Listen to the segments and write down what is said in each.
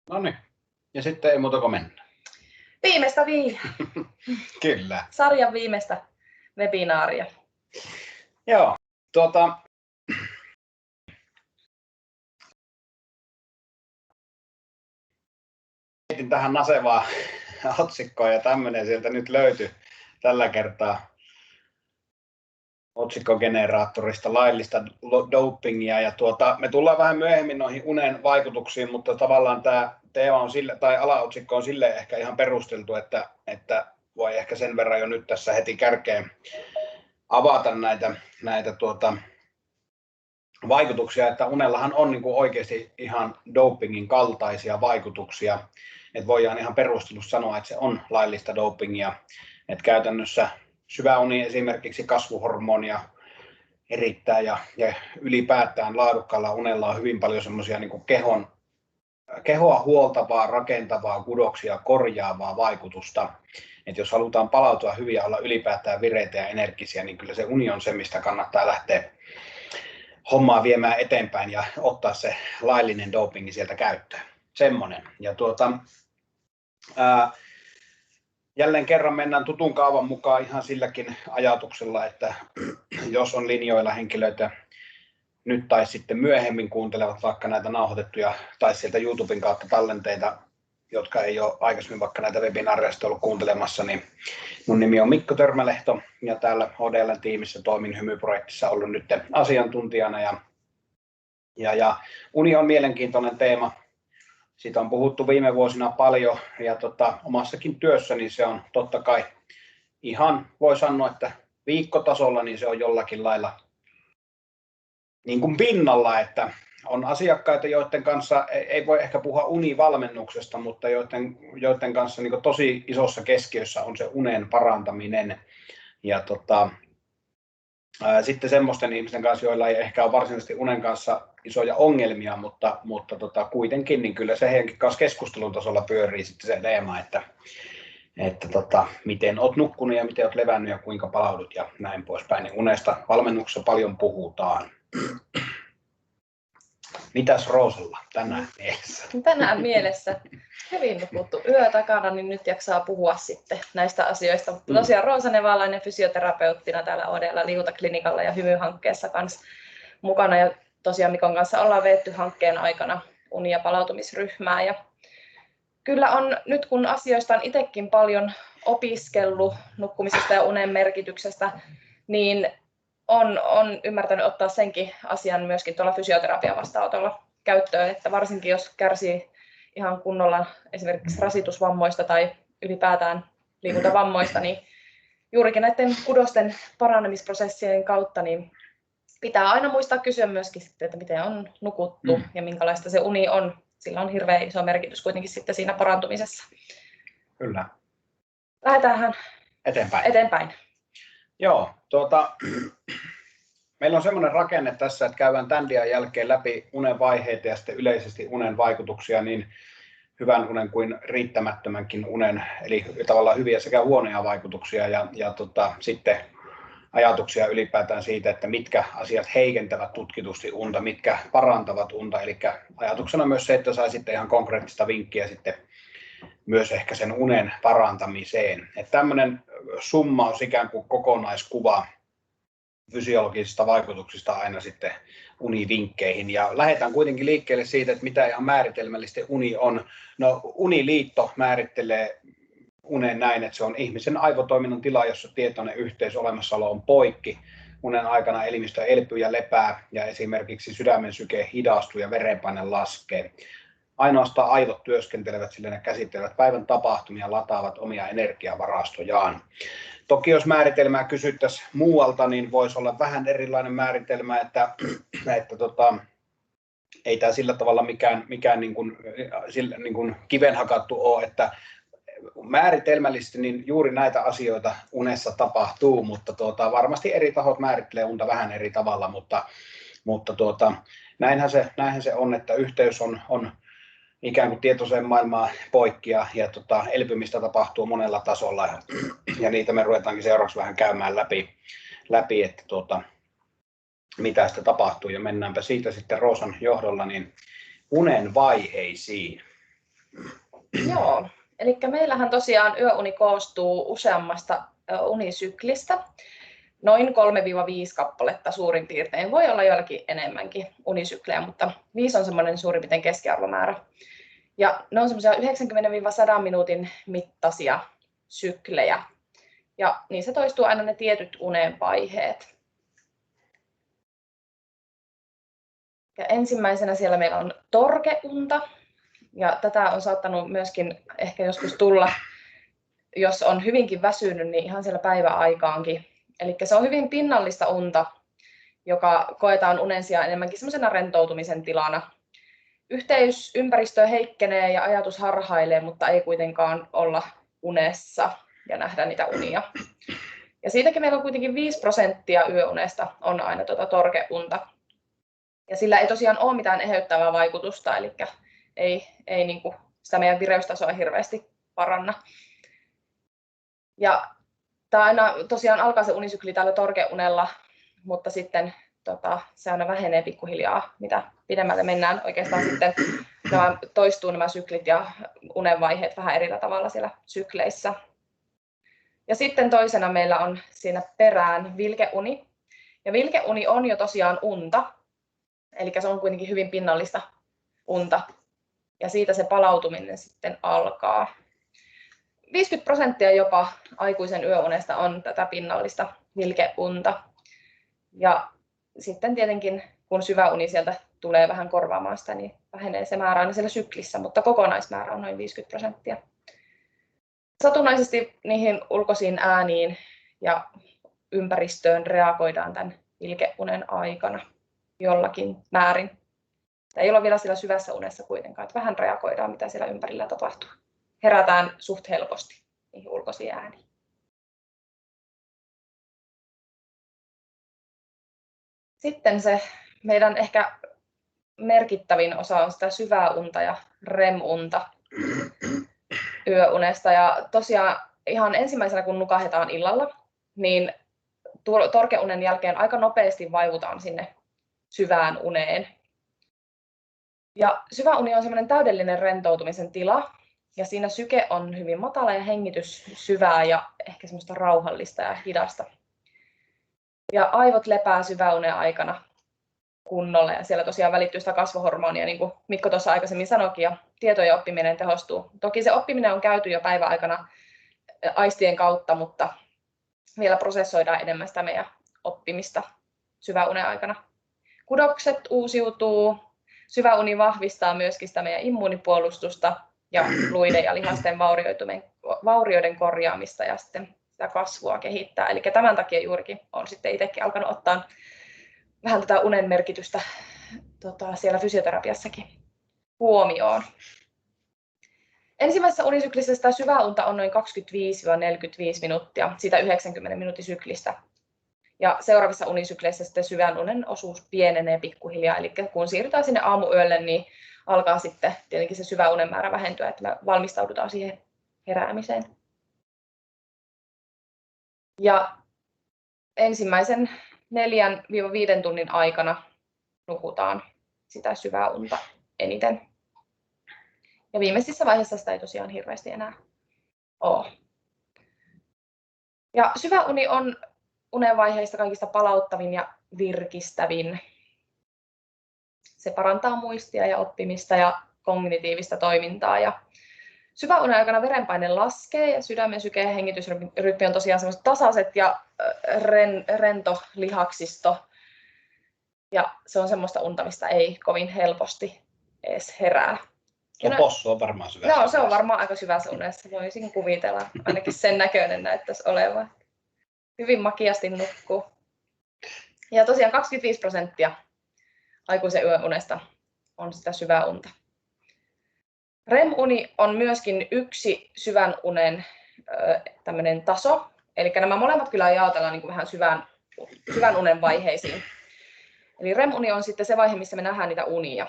No niin, ja sitten ei muuta kuin mennä. Viimeistä Kyllä. sarjan viimeistä webinaaria. Joo, mietin tähän nasevaa otsikkoa ja tämmöinen sieltä nyt löytyi tällä kertaa otsikkogeneraattorista laillista dopingia. Ja me tullaan vähän myöhemmin noihin unen vaikutuksiin, mutta tavallaan tämä teema on sille, tai alaotsikko on sille ehkä ihan perusteltu, että voi ehkä sen verran jo nyt tässä heti kärkeen avata näitä vaikutuksia, että unellahan on niin kuin oikeasti ihan dopingin kaltaisia vaikutuksia, että voidaan ihan perustellusti sanoa, että se on laillista dopingia, että käytännössä syvä uni esimerkiksi kasvuhormonia erittää ja ylipäätään laadukkaalla unella on hyvin paljon semmoisia niin kuin kehoa huoltavaa, rakentavaa, kudoksia korjaavaa vaikutusta. että jos halutaan palautua hyvin ja olla ylipäätään vireitä ja energisiä, niin kyllä se uni on se, mistä kannattaa lähteä hommaa viemään eteenpäin ja ottaa se laillinen dopingi sieltä käyttöön. Semmoinen. Ja jälleen kerran mennään tutun kaavan mukaan ihan silläkin ajatuksella, että jos on linjoilla henkilöitä nyt tai sitten myöhemmin kuuntelevat vaikka näitä nauhoitettuja tai sieltä YouTuben kautta tallenteita, jotka ei ole aikaisemmin vaikka näitä webinaareista ollut kuuntelemassa, niin mun nimi on Mikko Törmälehto ja täällä HDL-tiimissä toimin Hymy-projektissa ollut nyt asiantuntijana ja uni on mielenkiintoinen teema. Siitä on puhuttu viime vuosina paljon ja omassakin työssäni se on totta kai ihan voi sanoa, että viikkotasolla niin se on jollakin lailla niin kuin pinnalla, että on asiakkaita, joiden kanssa ei voi ehkä puhua univalmennuksesta, mutta joiden kanssa niin kuin tosi isossa keskiössä on se unen parantaminen. Ja sitten semmoisten ihmisten kanssa, joilla ei ehkä ole varsinaisesti unen kanssa isoja ongelmia, mutta kuitenkin niin kyllä se heidän kanssa keskustelun tasolla pyörii sitten se teema, että miten olet nukkunut ja miten olet levännyt ja kuinka palaudut ja näin poispäin. Niin unesta valmennuksessa paljon puhutaan. Mitäs Roosalla tänään mielessä? Tänään mielessä hyvin nukuttu yö takana, niin nyt jaksaa puhua sitten näistä asioista. Tosiaan Roosa Nevalainen fysioterapeuttina täällä ODL liikuntaklinikalla ja Hymy-hankkeessa kanssa mukana. Ja tosiaan Mikon kanssa ollaan veetty hankkeen aikana uni- ja palautumisryhmää. Ja kyllä on nyt kun asioista on itsekin paljon opiskellut nukkumisesta ja unen merkityksestä, niin on ymmärtänyt ottaa senkin asian myöskin tuolla fysioterapian vastaanotolla käyttöön, että varsinkin jos kärsii ihan kunnolla esimerkiksi rasitusvammoista tai ylipäätään liikuntavammoista, niin juurikin näiden kudosten paranemisprosessien kautta niin pitää aina muistaa kysyä myöskin sitten, että miten on nukuttu ja minkälaista se uni on. Sillä on hirveän iso merkitys kuitenkin sitten siinä parantumisessa. Kyllä. Lähdetäänhän eteenpäin. Joo, meillä on semmoinen rakenne tässä, että käydään tämän dian jälkeen läpi unen vaiheita ja sitten yleisesti unen vaikutuksia niin hyvän unen kuin riittämättömänkin unen, eli tavallaan hyviä sekä huonoja vaikutuksia ja sitten ajatuksia ylipäätään siitä, että mitkä asiat heikentävät tutkitusti unta, mitkä parantavat unta, eli ajatuksena myös se, että sai sitten ihan konkreettista vinkkiä sitten myös ehkä sen unen parantamiseen. Että tämmöinen summaus ikään kuin kokonaiskuva fysiologisista vaikutuksista aina sitten univinkkeihin. Ja lähdetään kuitenkin liikkeelle siitä, että mitä ihan määritelmällisesti uni on. No Uniliitto määrittelee unen näin, että se on ihmisen aivotoiminnan tila, jossa tietoinen yhteys olemassaolo on poikki. Unen aikana elimistö elpyy ja lepää ja esimerkiksi sydämen syke hidastuu ja verenpaine laskee. Ainoastaan aivot työskentelevät, sillä ne käsittelevät päivän tapahtumia ja lataavat omia energiavarastojaan. Toki jos määritelmää kysyttäisiin muualta, niin voisi olla vähän erilainen määritelmä, että ei tämä sillä tavalla mikään niin kuin kiven hakattu ole, että määritelmällisesti niin juuri näitä asioita unessa tapahtuu, mutta varmasti eri tahot määrittelee unta vähän eri tavalla, mutta näinhän se on, että yhteys on ikään kuin tietoiseen maailmaan poikki ja elpymistä tapahtuu monella tasolla ja niitä me ruvetaankin seuraavaksi vähän käymään läpi että mitä sitä tapahtuu ja mennäänpä siitä sitten Roosan johdolla niin unen vaiheisiin. Joo, eli meillähän tosiaan yöuni koostuu useammasta unisyklistä. Noin 3-5 kappaletta suurin piirtein. Voi olla joillakin enemmänkin unisyklejä, mutta 5 on semmoinen suurin piirtein keskiarvomäärä. Ja ne on semmoisia 90-100 minuutin mittaisia syklejä. Ja niissä toistuu aina ne tietyt unenvaiheet. Ja ensimmäisenä siellä meillä on torkeunta. Ja tätä on saattanut myöskin ehkä joskus tulla, jos on hyvinkin väsynyt, niin ihan siellä päiväaikaankin. Eli se on hyvin pinnallista unta, joka koetaan unen sijaan enemmänkin semmoisena rentoutumisen tilana. Yhteys ympäristöön heikkenee ja ajatus harhailee, mutta ei kuitenkaan olla unessa ja nähdä niitä unia. Ja siitäkin meillä on kuitenkin 5% yöunesta on aina torkeunta. Ja sillä ei tosiaan ole mitään eheyttävää vaikutusta, eli ei niin kuin sitä meidän vireystasoa hirveästi paranna. Ja tämä aina tosiaan alkaa se unisykli täällä torkeunella, mutta sitten se aina vähenee pikkuhiljaa, mitä pidemmälle mennään. Oikeastaan sitten toistuu nämä syklit ja unenvaiheet vähän eri tavalla siellä sykleissä. Ja sitten toisena meillä on siinä perään vilkeuni. Ja vilkeuni on jo tosiaan unta, eli se on kuitenkin hyvin pinnallista unta. Ja siitä se palautuminen sitten alkaa. 50% jopa aikuisen yöunesta on tätä pinnallista vilkeunta. Ja sitten tietenkin, kun syvä uni sieltä tulee vähän korvaamaan sitä, niin vähenee se määrä aina siellä syklissä, mutta kokonaismäärä on noin 50%. Satunnaisesti niihin ulkoisiin ääniin ja ympäristöön reagoidaan tämän vilkeunen aikana jollakin määrin. Tämä ei ole vielä siellä syvässä unessa kuitenkaan, että vähän reagoidaan, mitä siellä ympärillä tapahtuu. Herätään suht helposti niihin ulkoisiin ääniin. Sitten se meidän ehkä merkittävin osa on sitä syvää unta ja REM-unta yöunesta. Ja tosiaan ihan ensimmäisenä kun nukahdetaan illalla, niin torkeunen jälkeen aika nopeasti vaivutaan sinne syvään uneen. Ja syvä uni on semmoinen täydellinen rentoutumisen tila. Ja siinä syke on hyvin matala ja hengitys syvää ja ehkä semmoista rauhallista ja hidasta. Ja aivot lepää syväunen aikana kunnolla ja siellä tosiaan välittyy sitä kasvohormonia, niin kuin Mikko tuossa aikaisemmin sanoikin, ja tietojen oppiminen tehostuu. Toki se oppiminen on käyty jo päiväaikana aistien kautta, mutta vielä prosessoidaan enemmän sitä meidän oppimista syväunen aikana. Kudokset uusiutuu, syväuni vahvistaa myöskin sitä meidän immuunipuolustusta ja fluiden ja lihasten vaurioiden korjaamista ja sitten sitä kasvua kehittää. Eli tämän takia juurikin olen sitten itsekin alkanut ottaa vähän tätä unen merkitystä siellä fysioterapiassakin huomioon. Ensimmäisessä unisyklissä sitä syvää unta on noin 25-45 minuuttia, siitä 90 minuutin syklistä. Ja seuraavissa unisykleissä sitten syvän unen osuus pienenee pikkuhiljaa, eli kun siirrytään sinne aamuyölle, niin alkaa sitten tietenkin se syvä unen määrä vähentyä, että me valmistaudutaan siihen heräämiseen. Ja ensimmäisen 4-5 tunnin aikana nukutaan sitä syvää unta eniten. Ja viimeisissä vaiheissa sitä ei tosiaan hirveästi enää ole. Ja syvä uni on unenvaiheista kaikista palauttavin ja virkistävin. Se parantaa muistia ja oppimista ja kognitiivista toimintaa. Ja syvän unen aikana verenpaine laskee ja sydämen syke ja hengitysrytmi on tosiaan sellaiset tasaiset ja rento lihaksisto. Ja se on semmoista unta, mistä ei kovin helposti edes herää. Possu on varmaan syvässä. No, se on varmaan aika syvässä unessa. Voisin kuvitella, ainakin sen näköinen näyttäisi olevan. Hyvin makeasti nukkuu. Ja tosiaan 25% aikuisen yöunesta on sitä syvää unta. REM-uni on myöskin yksi syvän unen tämmöinen taso. Eli nämä molemmat kyllä jaotellaan niin kuin vähän syvän unen vaiheisiin. Eli REM-uni on sitten se vaihe, missä me nähdään niitä unia.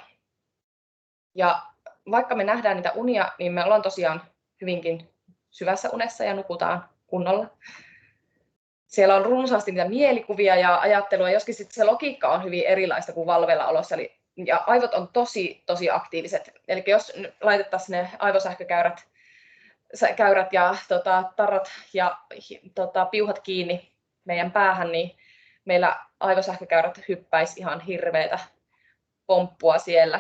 Ja vaikka me nähdään niitä unia, niin me ollaan tosiaan hyvinkin syvässä unessa ja nukutaan kunnolla. Siellä on runsaasti niitä mielikuvia ja ajattelua, joskin sitten se logiikka on hyvin erilaista kuin valveilla olossa. Eli ja aivot on tosi aktiiviset. Eli jos laitettaisiin ne aivosähkökäyrät ja tarrat ja piuhat kiinni meidän päähän, niin meillä aivosähkökäyrät hyppäisi ihan hirveätä pomppua siellä.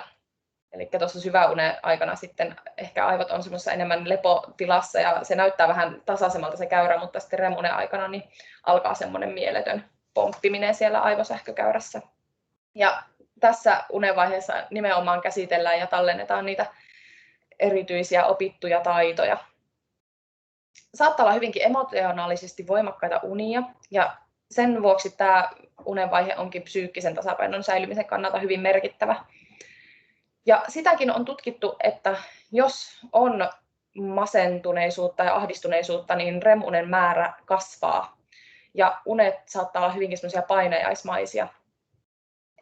Eli tuossa syväunen aikana sitten ehkä aivot on semmoisessa enemmän lepotilassa ja se näyttää vähän tasaisemmalta se käyrä, mutta sitten REM-unen aikana niin alkaa semmoinen mieletön pomppiminen siellä aivosähkökäyrässä. Ja tässä unenvaiheessa nimenomaan käsitellään ja tallennetaan niitä erityisiä opittuja taitoja. Saattaa olla hyvinkin emotionaalisesti voimakkaita unia ja sen vuoksi tämä unenvaihe onkin psyykkisen tasapainon säilymisen kannalta hyvin merkittävä. Ja sitäkin on tutkittu, että jos on masentuneisuutta ja ahdistuneisuutta, niin REM-unen määrä kasvaa ja unet saattaa olla hyvinkin semmoisia painajaismaisia.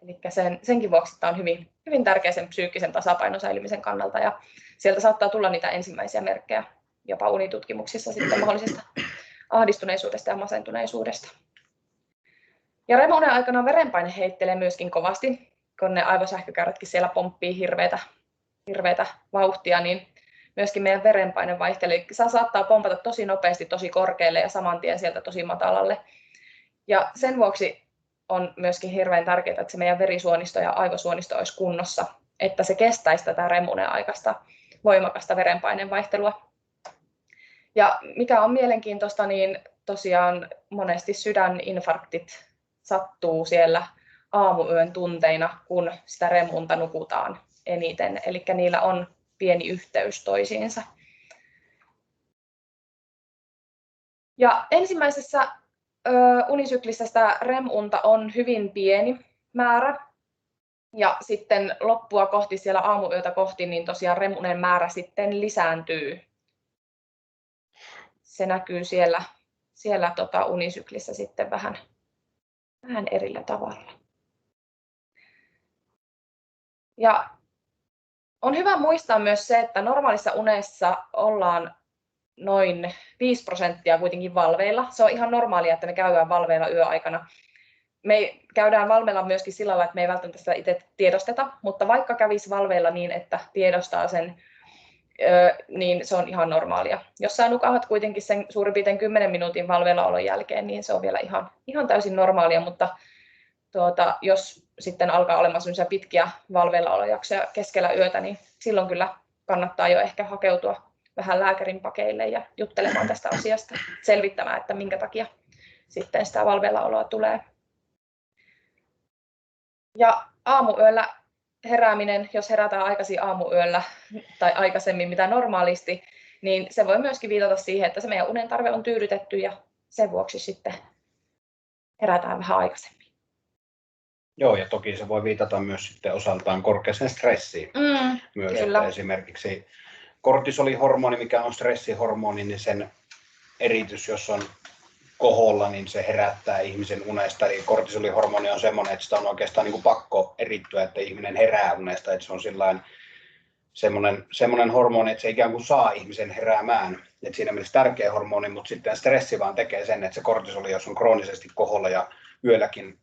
Eli senkin vuoksi tämä on hyvin tärkeä sen psyykkisen tasapainon säilymisen kannalta ja sieltä saattaa tulla niitä ensimmäisiä merkkejä jopa unitutkimuksissa sitten mahdollisesta ahdistuneisuudesta ja masentuneisuudesta. Ja REM-unen aikana verenpaine heittelee myöskin kovasti, kun ne aivosähkökäyrätkin siellä pomppii hirveätä vauhtia, niin myöskin meidän verenpaine vaihtelee. Se saattaa pompata tosi nopeasti, tosi korkealle ja saman tien sieltä tosi matalalle. Ja sen vuoksi on myöskin hirveän tärkeää, että se meidän verisuonisto ja aivosuonisto olisi kunnossa, että se kestäisi tätä REM-unen aikaista voimakasta verenpaineen vaihtelua. Ja mikä on mielenkiintoista, niin tosiaan monesti sydäninfarktit sattuu siellä aamuyön tunteina, kun sitä REM-unta nukutaan eniten. Eli niillä on pieni yhteys toisiinsa. Ja ensimmäisessä unisyklissä sitä REM-unta on hyvin pieni määrä. Ja sitten loppua kohti, siellä aamuyötä kohti, niin tosiaan REM-unen määrä sitten lisääntyy. Se näkyy siellä unisyklissä sitten vähän erillä tavalla. Ja on hyvä muistaa myös se, että normaalissa unessa ollaan noin 5% kuitenkin valveilla. Se on ihan normaalia, että me käydään valveilla yöaikana. Me käydään valveilla myöskin sillä lailla, että me ei välttämättä sitä itse tiedosteta, mutta vaikka kävisi valveilla niin, että tiedostaa sen, niin se on ihan normaalia. Jos sä nukahdat kuitenkin sen suurin piirtein 10 minuutin valveillaolon jälkeen, niin se on vielä ihan täysin normaalia, mutta jos sitten alkaa olemaan sellaisia pitkiä valveillaolojaksoja keskellä yötä, niin silloin kyllä kannattaa jo ehkä hakeutua vähän lääkärin pakeille ja juttelemaan tästä asiasta, selvittämään, että minkä takia sitten sitä valveillaoloa tulee. Ja aamuyöllä herääminen, jos herätään aikaisin aamuyöllä tai aikaisemmin mitä normaalisti, niin se voi myöskin viitata siihen, että se meidän unen tarve on tyydytetty ja sen vuoksi sitten herätään vähän aikaisemmin. Joo, ja toki se voi viitata myös sitten osaltaan korkeaseen stressiin. Myös, että esimerkiksi kortisolihormoni, mikä on stressihormoni, niin sen eritys, jos on koholla, niin se herättää ihmisen unesta. Eli kortisolihormoni on semmoinen, että sitä on oikeastaan niin kuin pakko erittyä, että ihminen herää unesta. Että se on semmoinen hormoni, että se ikään kuin saa ihmisen heräämään. Että siinä mielessä tärkeä hormoni, mutta sitten stressi vaan tekee sen, että se kortisoli, jos on kroonisesti koholla ja yölläkin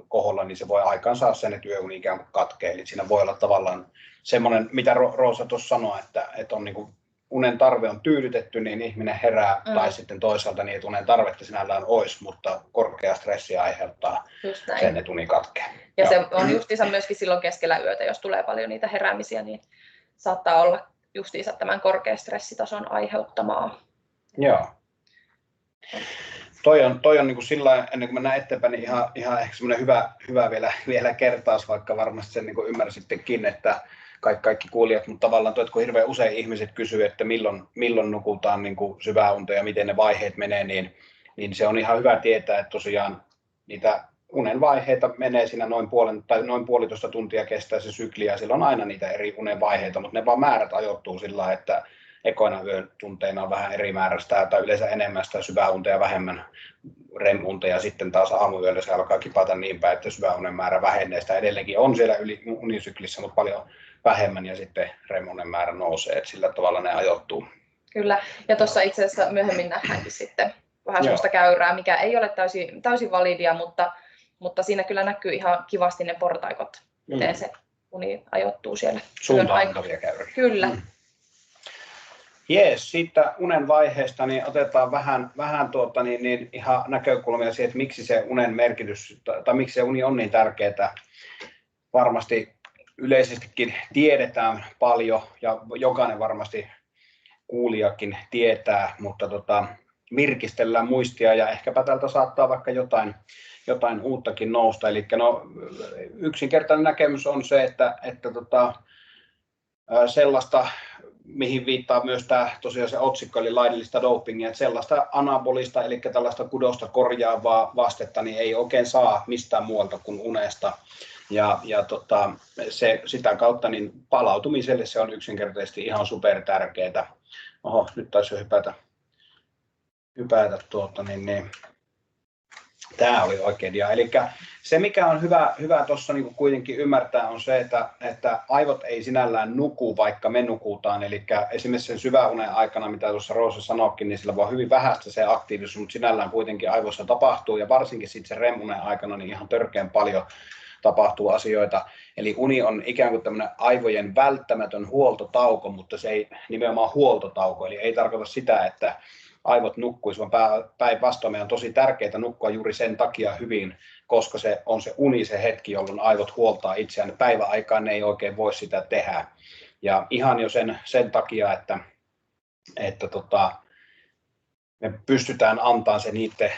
koholla, niin se voi aikaan saa sen, että yöuni ikään kuin katkee. Eli siinä voi olla tavallaan semmoinen, mitä Roosa tuossa sanoi, että on niin kuin unen tarve on tyydytetty, niin ihminen herää, tai sitten toisaalta niin, että unen tarvetta sinällään olisi, mutta korkea stressi aiheuttaa sen, että uni katkee. Ja se on justiinsa myöskin silloin keskellä yötä, jos tulee paljon niitä heräämisiä, niin saattaa olla justiinsa tämän korkean stressitason aiheuttamaa. Joo. Toi on niin kuin sillä, ennen kuin mennään eteenpäin, niin ihan ehkä semmoinen hyvä vielä kertaus, vaikka varmasti sen niin kuin ymmärsittekin, että kaikki kuulijat, mutta tavallaan kun hirveän usein ihmiset kysyy, että milloin nukutaan niin kuin syvää unta ja miten ne vaiheet menee, niin se on ihan hyvä tietää, että tosiaan niitä unen vaiheita menee siinä noin puolitoista tuntia kestää se sykli ja sillä on aina niitä eri unen vaiheita, mutta ne vaan määrät ajoittuu sillä lailla, että ekoina yön tunteina on vähän eri määrästä tai yleensä enemmän sitä syvää unta ja vähemmän REM-unta ja sitten taas aamuyöllä se alkaa kipata niin päin, että syvää unen määrä vähenee. Sitä edelleenkin on siellä unisyklissä, mutta paljon vähemmän ja sitten REM-unen määrä nousee, että sillä tavalla ne ajoittuu. Kyllä, ja tuossa itse asiassa myöhemmin nähdäänkin sitten vähän sellaista käyrää, mikä ei ole täysin validia, mutta siinä kyllä näkyy ihan kivasti ne portaikot, uni ajoittuu siellä. Suuntaantavia käyriä. Kyllä. Jees, siitä unen vaiheesta niin otetaan vähän ihan näkökulmia siihen, että miksi se unen merkitys tai miksi se uni on niin tärkeää. Varmasti yleisestikin tiedetään paljon ja jokainen varmasti kuulijakin tietää, mutta virkistellään muistia ja ehkäpä täältä saattaa vaikka jotain uuttakin nousta. Eli yksinkertainen näkemys on se, että sellaista, mihin viittaa myös tämä tosiaan se otsikko, eli laillista dopingia, että sellaista anabolista, eli tällaista kudosta korjaavaa vastetta, niin ei oikein saa mistään muualta kuin unesta. Ja sitä kautta niin palautumiselle se on yksinkertaisesti ihan super tärkeää. Oho, nyt taisi jo hypätä Tämä oli oikein dia. Eli se mikä on hyvä tuossa niin kuitenkin ymmärtää on se, että aivot ei sinällään nuku, vaikka me nukutaan. Eli esimerkiksi sen syväunen aikana, mitä tuossa Roosa sanoikin, niin sillä voi hyvin vähäistä se aktiivisuus, mutta sinällään kuitenkin aivoissa tapahtuu ja varsinkin sitten sen REM-unen aikana niin ihan törkeän paljon tapahtuu asioita. Eli uni on ikään kuin tämmöinen aivojen välttämätön huoltotauko, mutta se ei nimenomaan huoltotauko. Eli ei tarkoita sitä, että aivot nukkuisi, vaan päinvastoin meidän on tosi tärkeää nukkua juuri sen takia hyvin, koska se on se uni se hetki, jolloin aivot huoltaa itseään. Päiväaikaan ne ei oikein voi sitä tehdä. Ja ihan jo sen takia, että me pystytään antamaan se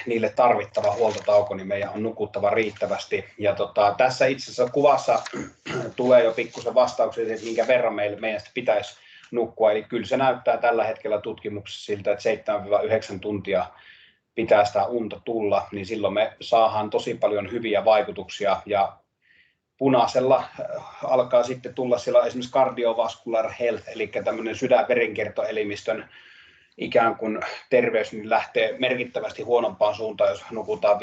niille tarvittava huoltotauko, niin meidän on nukuttava riittävästi. Ja tässä itse asiassa kuvassa tulee jo pikkusen vastauksia, että minkä verran meidän pitäisi nukkua. Eli kyllä se näyttää tällä hetkellä tutkimuksessa siltä, että 7-9 tuntia pitää sitä unta tulla, niin silloin me saadaan tosi paljon hyviä vaikutuksia. Ja punaisella alkaa sitten tulla siellä esimerkiksi cardiovascular health, eli tämmöinen sydän-verenkiertoelimistön ikään kuin terveys niin lähtee merkittävästi huonompaan suuntaan, jos nukutaan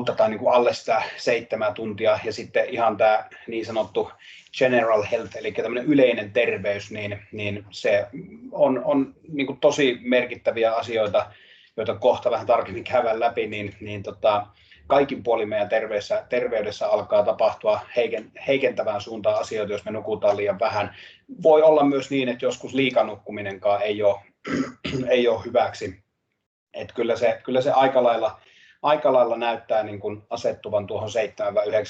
5-6 tai niin kuin alle sitä 7 tuntia. Ja sitten ihan tämä niin sanottu general health, eli tämmöinen yleinen terveys, niin se on niin kuin tosi merkittäviä asioita, joita kohta vähän tarkemmin käydään läpi, niin kaikin puolin meidän terveydessä alkaa tapahtua heikentävään suuntaan asioita, jos me nukutaan liian vähän. Voi olla myös niin, että joskus liikanukkuminenkaan ei ole hyväksi. Että kyllä se aika lailla näyttää niin kuin asettuvan tuohon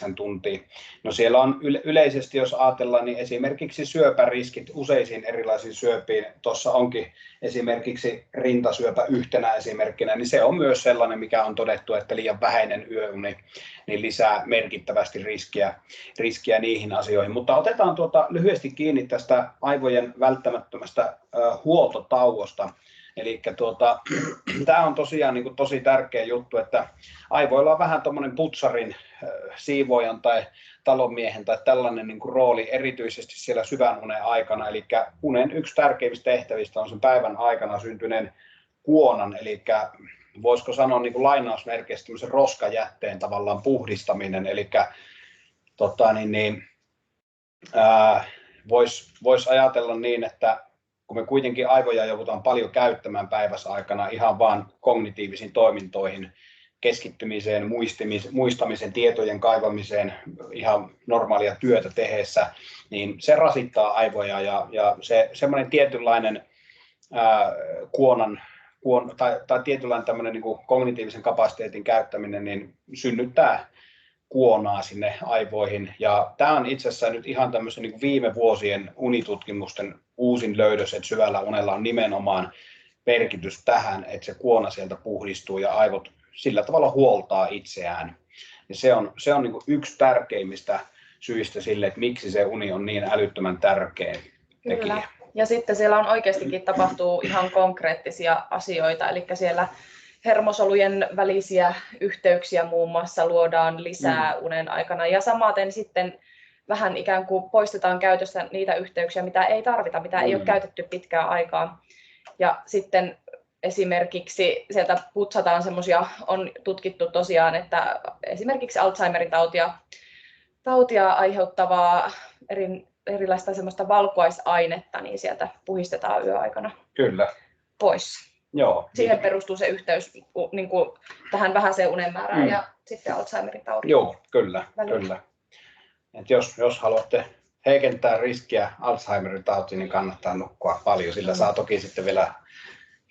7-9 tuntiin. No siellä on yleisesti, jos ajatellaan, niin esimerkiksi syöpäriskit useisiin erilaisiin syöpiin. Tuossa onkin esimerkiksi rintasyöpä yhtenä esimerkkinä, niin se on myös sellainen, mikä on todettu, että liian vähäinen yöuni niin lisää merkittävästi riskiä niihin asioihin. Mutta otetaan lyhyesti kiinni tästä aivojen välttämättömästä huoltotauosta. Eli tämä on tosiaan niin kuin tosi tärkeä juttu, että aivoilla on vähän tuommoinen putsarin, siivoojan tai talonmiehen tai tällainen niin kuin rooli erityisesti siellä syvän unen aikana. Eli unen yksi tärkeimmistä tehtävistä on sen päivän aikana syntyneen kuonan, eli voisiko sanoa niin kuin lainausmerkeissä tämmöisen roskajätteen tavallaan puhdistaminen. Eli voisi ajatella niin, että kun me kuitenkin aivoja joudutaan paljon käyttämään päivässä aikana ihan vaan kognitiivisiin toimintoihin, keskittymiseen, muistamisen, tietojen kaivamiseen, ihan normaalia työtä tehdessä, niin se rasittaa aivoja ja se semmoinen tietynlainen tai tietynlainen tämmöinen niin kuin kognitiivisen kapasiteetin käyttäminen niin synnyttää kuonaa sinne aivoihin. Ja tämä on itse asiassa nyt ihan tämmöisen niin kuin viime vuosien unitutkimusten uusin löydös, että syvällä unella on nimenomaan merkitys tähän, että se kuona sieltä puhdistuu ja aivot sillä tavalla huoltaa itseään. Ja se on niin kuin yksi tärkeimmistä syistä sille, että miksi se uni on niin älyttömän tärkeä tekijä. Kyllä. Ja sitten siellä on oikeastikin tapahtuu ihan konkreettisia asioita, eli siellä hermosolujen välisiä yhteyksiä muun muassa luodaan lisää unen aikana ja samaten sitten vähän ikään kuin poistetaan käytöstä niitä yhteyksiä, mitä ei tarvita, mitä ei ole käytetty pitkään aikaa. Ja sitten esimerkiksi sieltä putsataan semmoisia, on tutkittu tosiaan, että esimerkiksi Alzheimerin tautia aiheuttavaa erilaista semmoista valkuaisainetta, niin sieltä puhistetaan yöaikana pois. Joo. Siihen perustuu se yhteys niin kuin tähän vähäiseen unen määrään ja sitten Alzheimerin taudin. Joo, kyllä. että jos haluatte heikentää riskiä Alzheimerin tautiin, niin kannattaa nukkua paljon. Sillä saa toki sitten vielä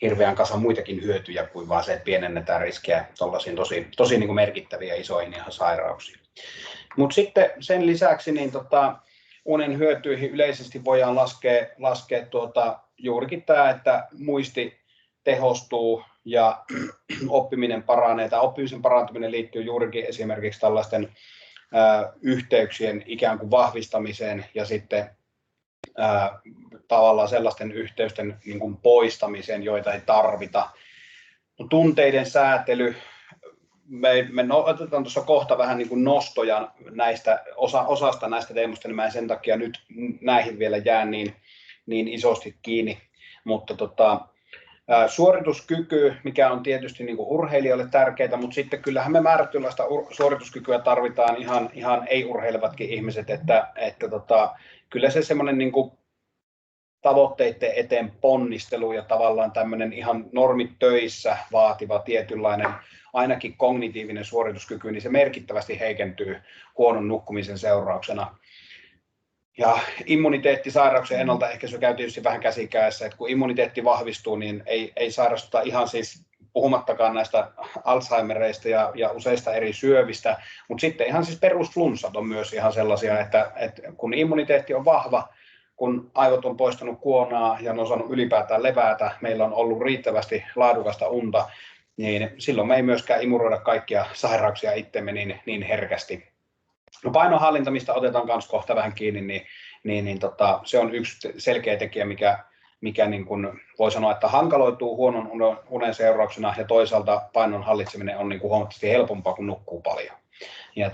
hirveän kasa muitakin hyötyjä kuin vaan se, että pienennetään riskiä tuollaisiin tosi niin kuin merkittäviä isoihin ihan sairauksiin. Mutta sitten sen lisäksi niin unen hyötyihin yleisesti voidaan laskea juurikin tämä, että muisti tehostuu ja oppiminen paranee. Tämä oppimisen parantuminen liittyy juurikin esimerkiksi tällaisten yhteyksien ikään kuin vahvistamiseen ja sitten tavallaan sellaisten yhteysten niin kuin poistamiseen, joita ei tarvita. Tunteiden säätely. Me otetaan tuossa kohta vähän niin kuin nostoja näistä, osasta näistä teemoista, niin mä en sen takia nyt näihin vielä jää niin isosti kiinni. Mutta suorituskyky, mikä on tietysti niin kuin urheilijoille tärkeää, mutta sitten kyllähän me määrätynlaista suorituskykyä tarvitaan ihan ei-urheilevatkin ihmiset, että kyllä se semmoinen niin kuin tavoitteiden eteen ponnistelu ja tavallaan tämmöinen ihan normitöissä vaativa tietynlainen ainakin kognitiivinen suorituskyky, niin se merkittävästi heikentyy huonon nukkumisen seurauksena. Ja immuniteettisairauksien ennaltaehkäisy käy tietysti vähän käsikädessä, että kun immuniteetti vahvistuu, niin ei sairastuta ihan siis puhumattakaan näistä Alzheimereista ja useista eri syövistä, mutta sitten ihan siis perusflunssat on myös ihan sellaisia, että kun immuniteetti on vahva, kun aivot on poistanut kuonaa ja ne on saanut ylipäätään levätä, meillä on ollut riittävästi laadukasta unta, niin silloin me ei myöskään imuroida kaikkia sairauksia itsemme niin herkästi. No painonhallinta, mistä otetaan myös kohta vähän kiinni, niin se on yksi selkeä tekijä, mikä niin kuin voi sanoa, että hankaloituu huonon unen seurauksena ja toisaalta painon hallitseminen on niin kuin huomattavasti helpompaa, kun nukkuu paljon. Ja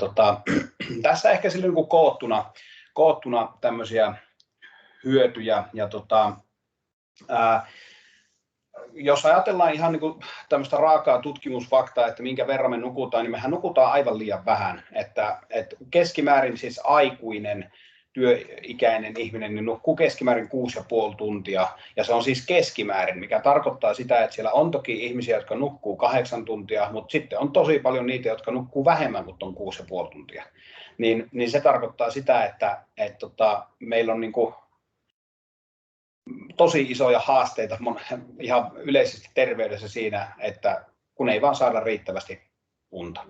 tässä ehkä sillä niin kuin koottuna tämmöisiä hyötyjä ja jos ajatellaan ihan niin kuin tämmöistä raakaa tutkimusfaktaa, että minkä verran me nukutaan, niin mehän nukutaan aivan liian vähän. Että keskimäärin siis aikuinen työikäinen ihminen niin nukkuu keskimäärin 6,5 tuntia. Ja se on siis keskimäärin, mikä tarkoittaa sitä, että siellä on toki ihmisiä, jotka nukkuu 8 tuntia, mutta sitten on tosi paljon niitä, jotka nukkuu vähemmän kuin on 6,5 tuntia. Niin se tarkoittaa sitä, että meillä on niin kuin tosi isoja haasteita ihan yleisesti terveydessä siinä, että kun ei vaan saada riittävästi unta.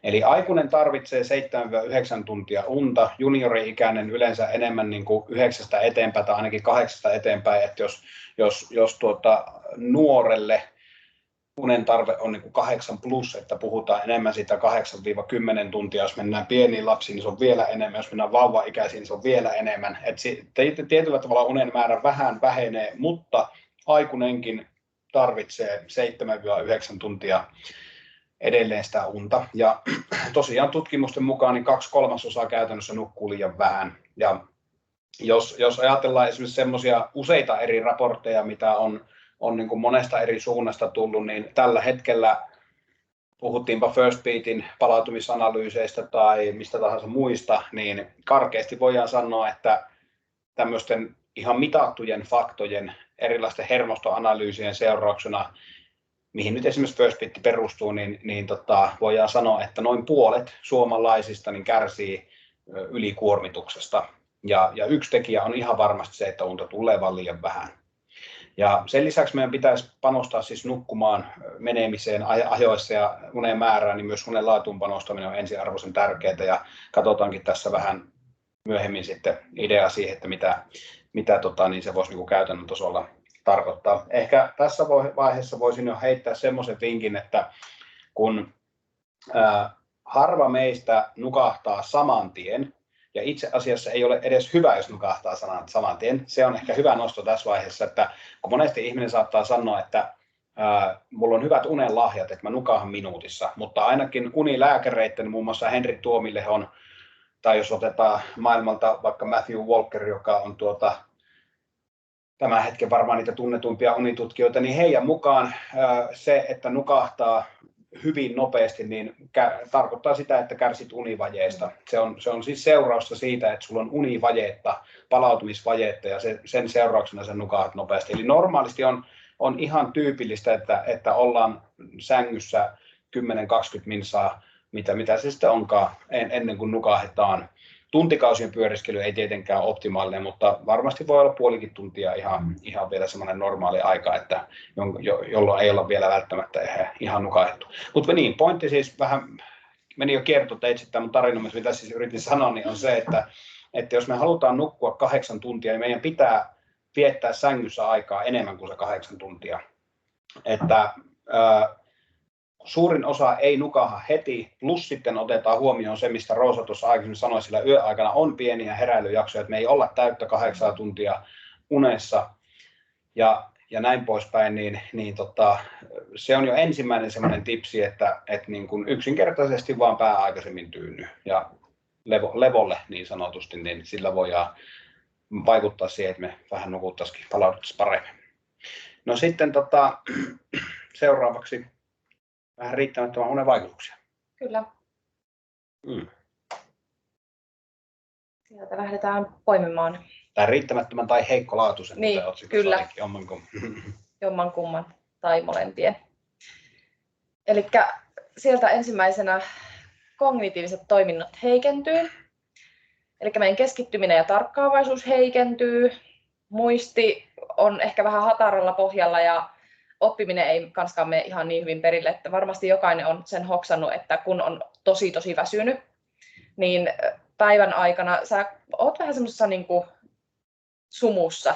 Eli aikuinen tarvitsee 7-9 tuntia unta, juniori-ikäinen yleensä enemmän niin kuin 9 eteenpäin tai ainakin 8 eteenpäin, että jos nuorelle unen tarve on niin kuin 8+, että puhutaan enemmän siitä 8-10 tuntia, jos mennään pieniin lapsiin, niin se on vielä enemmän, jos mennään vauva-ikäisiin, niin se on vielä enemmän. Että tietyllä tavalla unen määrä vähän vähenee, mutta aikuinenkin tarvitsee 7-9 tuntia edelleen sitä unta. Ja tosiaan tutkimusten mukaan niin 2/3 käytännössä nukkuu liian vähän. Ja jos ajatellaan esimerkiksi semmoisia useita eri raportteja, mitä on niin kuin monesta eri suunnasta tullut, niin tällä hetkellä puhuttiinpa First Beatin palautumisanalyyseistä tai mistä tahansa muista, niin karkeasti voidaan sanoa, että tämmöisten ihan mitattujen faktojen, erilaisten hermostoanalyysien seurauksena, mihin nyt esimerkiksi First Beat perustuu, niin voidaan sanoa, että noin puolet suomalaisista niin kärsii ylikuormituksesta. Ja yksi tekijä on ihan varmasti se, että unta tulee vaan liian vähän. Ja sen lisäksi meidän pitäisi panostaa siis nukkumaan menemiseen ajoissa ja unen määrään, niin myös unen laatuun panostaminen on ensiarvoisen tärkeää. Ja katsotaankin tässä vähän myöhemmin sitten idea siihen, että mitä niin se voisi niin kuin käytännön tasolla tarkoittaa. Ehkä tässä vaiheessa voisin jo heittää semmoisen vinkin, että kun harva meistä nukahtaa saman tien, ja itse asiassa ei ole edes hyvä, jos nukahtaa saman tien. Se on ehkä hyvä nosto tässä vaiheessa, että kun monesti ihminen saattaa sanoa, että mulla on hyvät unenlahjat, että mä nukahan minuutissa, mutta ainakin unilääkäreiden, muun muassa Henri Tuomilehon, tai jos otetaan maailmalta vaikka Matthew Walker, joka on tämän hetken varmaan niitä tunnetuimpia unitutkijoita, niin heidän mukaan se, että nukahtaa hyvin nopeasti, niin tarkoittaa sitä, että kärsit univajeesta. Se on siis seurausta siitä, että sulla on univajetta, palautumisvajetta ja sen seurauksena sä nukahat nopeasti. Eli normaalisti on ihan tyypillistä, että ollaan sängyssä 10-20 minsaa, mitä se sitten onkaan ennen kuin nukahetaan. tuntikausien pyöriskely ei tietenkään ole optimaalinen, mutta varmasti voi olla puolikin tuntia ihan vielä semmoinen normaali aika, että jolloin ei olla vielä välttämättä ihan nukahdettu. Mutta niin, pointti siis vähän meni jo kiertoteitse tämä mun tarina, mitä siis yritin sanoa, niin on se, että jos me halutaan nukkua 8 tuntia, niin meidän pitää viettää sängyssä aikaa enemmän kuin se 8 tuntia. Että suurin osa ei nukaha heti, plus sitten otetaan huomioon se, mistä Roosa tuossa aikaisemmin sanoi, sillä yöaikana on pieniä heräilyjaksoja, että me ei olla täyttä 8 tuntia unessa ja näin poispäin, niin se on jo ensimmäinen semmoinen tipsi, että niin kuin yksinkertaisesti vaan pää aikaisemmin tyynny ja levolle niin sanotusti, niin sillä voidaan vaikuttaa siihen, että me vähän nukuttaisiin, palauduttaisiin paremmin. No sitten seuraavaksi vähän riittämättömän unen vaikutuksia. Kyllä. Sieltä lähdetään poimimaan. Tai riittämättömän tai heikkolaatuisen. Niin, kyllä. Jommankumman. Jommankumman tai molempien. Eli sieltä ensimmäisenä kognitiiviset toiminnot heikentyy. Eli meidän keskittyminen ja tarkkaavaisuus heikentyy. Muisti on ehkä vähän hataralla pohjalla ja oppiminen ei kanskaan mene ihan niin hyvin perille, että varmasti jokainen on sen hoksannut, että kun on tosi väsynyt, niin päivän aikana sä oot vähän semmoisessa niin kuin sumussa.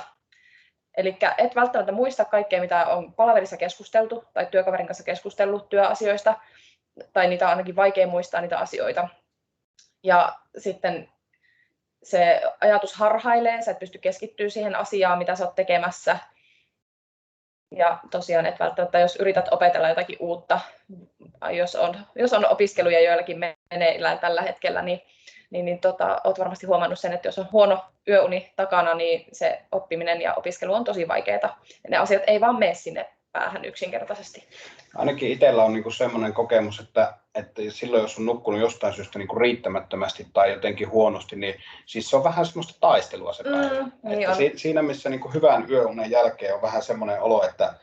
Eli et välttämättä muista kaikkea, mitä on palaverissa keskusteltu tai työkaverin kanssa keskustellut työasioista, tai niitä on ainakin vaikea muistaa niitä asioita. Ja sitten se ajatus harhailee, sä et pysty keskittyä siihen asiaan, mitä sä oot tekemässä. Ja tosiaan, että välttämättä jos yrität opetella jotakin uutta, jos on opiskeluja joillakin meneillään tällä hetkellä, niin olet varmasti huomannut sen, että jos on huono yöuni takana, niin se oppiminen ja opiskelu on tosi vaikeaa. Ja ne asiat ei vaan mene sinne päähän yksinkertaisesti. Ainakin itsellä on niinku semmoinen kokemus, että silloin jos on nukkunut jostain syystä niinku riittämättömästi tai jotenkin huonosti, niin siis se on vähän semmoista taistelua se päivä. Niin siinä missä niinku hyvän yöunen jälkeen on vähän semmoinen olo, että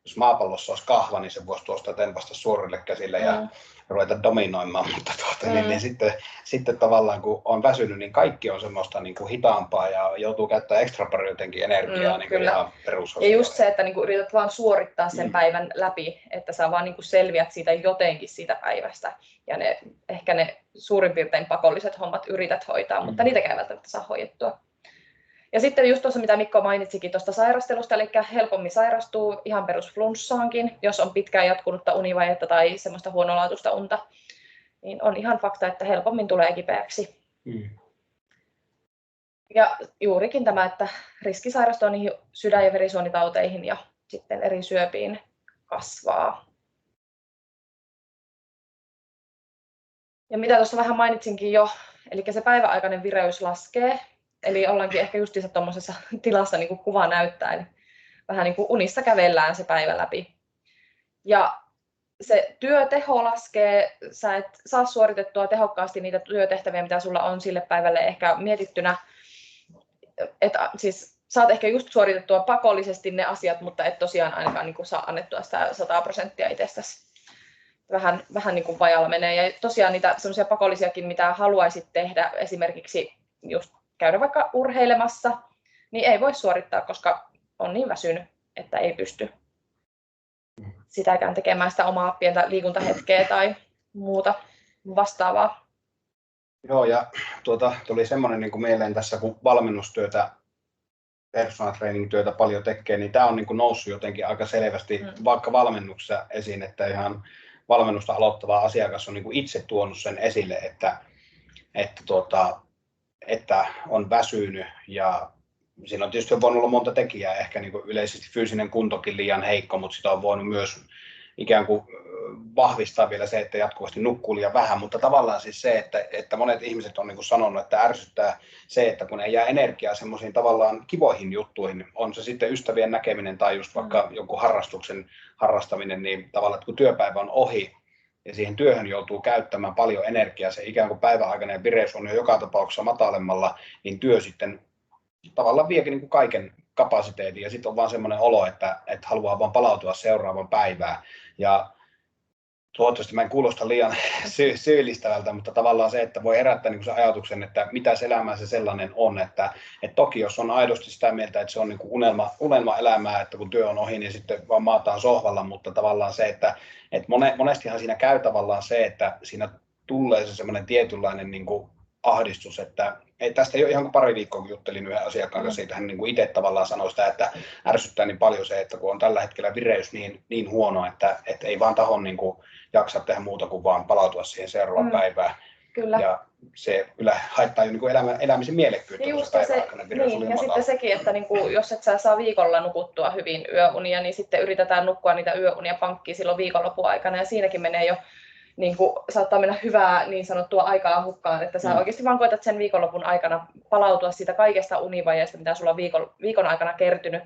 jos maapallossa olisi kahva, niin se voisi tuosta tempasta suorille käsille ja ruveta dominoimaan, mutta niin sitten tavallaan kun on väsynyt, niin kaikki on semmoista niin kuin hitaampaa ja joutuu käyttämään ekstra paljon jotenkin energiaa niin kuin ihan perusasioilla. Ja just se, että niin kuin yrität vaan suorittaa sen päivän läpi, että sä vaan niin kuin selviät siitä jotenkin siitä päivästä ja ehkä ne suurin piirtein pakolliset hommat yrität hoitaa, mutta niitäkään välttämättä saa hoidettua. Ja sitten just tuossa, mitä Mikko mainitsikin tuosta sairastelusta, eli helpommin sairastuu ihan perusflunssaankin, jos on pitkään jatkunutta univajetta tai semmoista huonolaatuista unta, niin on ihan fakta, että helpommin tulee kipeäksi. Ja juurikin tämä, että riski sairastua niihin sydän- ja verisuonitauteihin ja sitten eri syöpiin kasvaa. Ja mitä tuossa vähän mainitsinkin jo, eli se päiväaikainen vireys laskee. Eli ollaankin ehkä justiinsa tuommoisessa tilassa, niin kuin kuva näyttää, eli vähän niin kuin unissa kävellään se päivä läpi. Ja se työteho laskee, sä et saa suoritettua tehokkaasti niitä työtehtäviä, mitä sulla on sille päivälle ehkä mietittynä. Siis saat ehkä just suoritettua pakollisesti ne asiat, mutta et tosiaan ainakaan niin kuin saa annettua sitä 100% itsestäsi. Vähän niin kuin vajalla menee. Ja tosiaan niitä semmoisia pakollisiakin, mitä haluaisit tehdä, esimerkiksi just käydä vaikka urheilemassa, niin ei voi suorittaa, koska on niin väsynyt, että ei pysty sitäkään tekemään sitä omaa pientä liikuntahetkeä tai muuta vastaavaa. Joo, ja tuli semmoinen niin kuin mieleen tässä, kun valmennustyötä, personal training työtä paljon tekee, niin tämä on niin kuin noussut jotenkin aika selvästi vaikka valmennuksessa esiin, että ihan valmennusta aloittava asiakas on niin kuin itse tuonut sen esille, että on väsynyt ja siinä on tietysti voinut olla monta tekijää, ehkä niin kuin yleisesti fyysinen kuntokin liian heikko, mutta sitä on voinut myös ikään kuin vahvistaa vielä se, että jatkuvasti nukkuu liian vähän, mutta tavallaan siis se, että monet ihmiset on niin kuin sanonut, että ärsyttää se, että kun ei jää energiaa semmoisiin tavallaan kivoihin juttuihin, on se sitten ystävien näkeminen tai just vaikka jonkun harrastuksen harrastaminen, niin tavallaan, että kun työpäivä on ohi, ja siihen työhön joutuu käyttämään paljon energiaa, se ikään kuin päiväaikainen vireys on jo joka tapauksessa matalemmalla, niin työ sitten tavallaan viekin niin kuin kaiken kapasiteetin ja sitten on vaan semmoinen olo, että haluaa vaan palautua seuraavan päivään. Ja Toivottavasti mä en kuulosta liian syyllistävältä, mutta tavallaan se, että voi herättää niin sen ajatuksen, että mitä se elämä se sellainen on, että toki jos on aidosti sitä mieltä, että se on niin kuin unelmaelämää, että kun työ on ohi, niin sitten vaan maataan sohvalla, mutta tavallaan se, että monestihan siinä käy tavallaan se, että siinä tulee se semmoinen tietynlainen niin kuin ahdistus, että tästä jo ihan pari viikkoa, kun juttelin yhden asiakkaan kanssa, siitä hän niin kuin itse tavallaan sanoi sitä, että ärsyttää niin paljon se, että kun on tällä hetkellä vireys niin huono, että ei vaan tahon niin kuin jaksa tehdä muuta kuin vaan palautua siihen seuraavaan päivään. Kyllä. Ja se kyllä haittaa jo niin kuin elämisen mielekkyyttä. Ja sitten sekin, että niin kuin, jos et saa viikolla nukuttua hyvin yöunia, niin sitten yritetään nukkua niitä yöunia pankkiin silloin viikonlopun aikana, ja siinäkin menee jo niin kuin, saattaa mennä hyvää niin sanottua aikaa hukkaan, että sä oikeasti vaan koetat sen viikonlopun aikana palautua siitä kaikesta univajeesta, mitä sulla on viikon aikana kertynyt,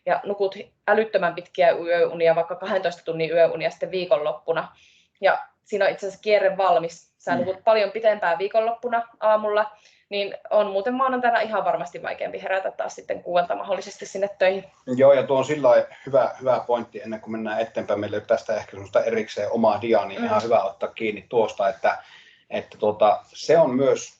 ja nukut älyttömän pitkiä yöunia, vaikka 12 tunnin yöunia sitten viikonloppuna. Ja siinä on itse asiassa kierre valmis. Sä nukut paljon pitempään viikonloppuna aamulla, niin on muuten maanantaina ihan varmasti vaikeampi herätä taas sitten 6 mahdollisesti sinne töihin. Joo, ja tuo on sillä hyvä pointti, ennen kuin mennään eteenpäin. Meillä ei tästä ehkä semmoista erikseen omaa diaa, niin ihan hyvä ottaa kiinni tuosta, että se on myös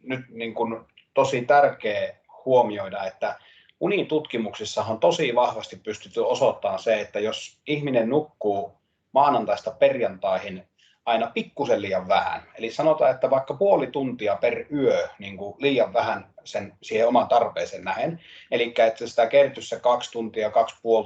nyt niin kuin tosi tärkeä huomioida, että unitutkimuksissa on tosi vahvasti pystytty osoittamaan se, että jos ihminen nukkuu maanantaista perjantaihin aina pikkusen liian vähän, eli sanotaan, että vaikka puoli tuntia per yö niin kuin liian vähän siihen omaan tarpeeseen nähen, eli että sitä kertyisi se 2 tuntia, 2,5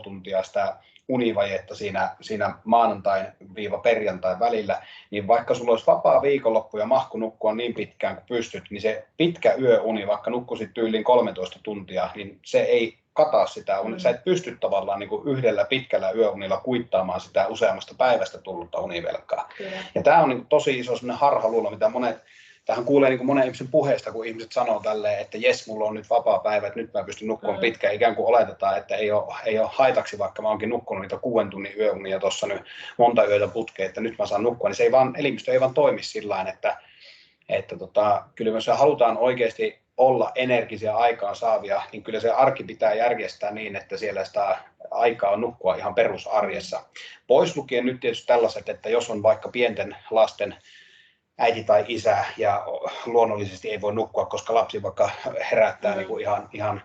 tuntia sitä univajetta siinä maanantain-perjantain välillä, niin vaikka sulla olisi vapaa viikonloppu ja mahku nukkua niin pitkään kuin pystyt, niin se pitkä yöuni, vaikka nukkusit tyyliin 13 tuntia, niin se ei kata sitä. Sä et pysty tavallaan niin kuin yhdellä pitkällä yöunilla kuittaamaan sitä useammasta päivästä tullutta univelkaa. Ja tämä on niin kuin tosi iso harhaluulo, mitä tähän kuulee niin kuin monen ihmisen puheesta, kun ihmiset sanoo tälleen, että jes, mulla on nyt vapaa päivä, että nyt mä pystyn nukkumaan pitkään. Ikään kuin oletetaan, että ei ole haitaksi, vaikka mä oonkin nukkunut niitä 6 tunnin yöunia tuossa nyt monta yötä putkeen, että nyt mä saan nukkua. Niin se ei vaan, elimistö ei vaan toimi sillain, että kyllä jos halutaan oikeasti olla energisiä aikaan saavia, niin kyllä se arki pitää järjestää niin, että siellä sitä aikaa on nukkua ihan perusarjessa. Pois lukien nyt tietysti tällaiset, että jos on vaikka pienten lasten äiti tai isä ja luonnollisesti ei voi nukkua, koska lapsi vaikka herättää niin kuin ihan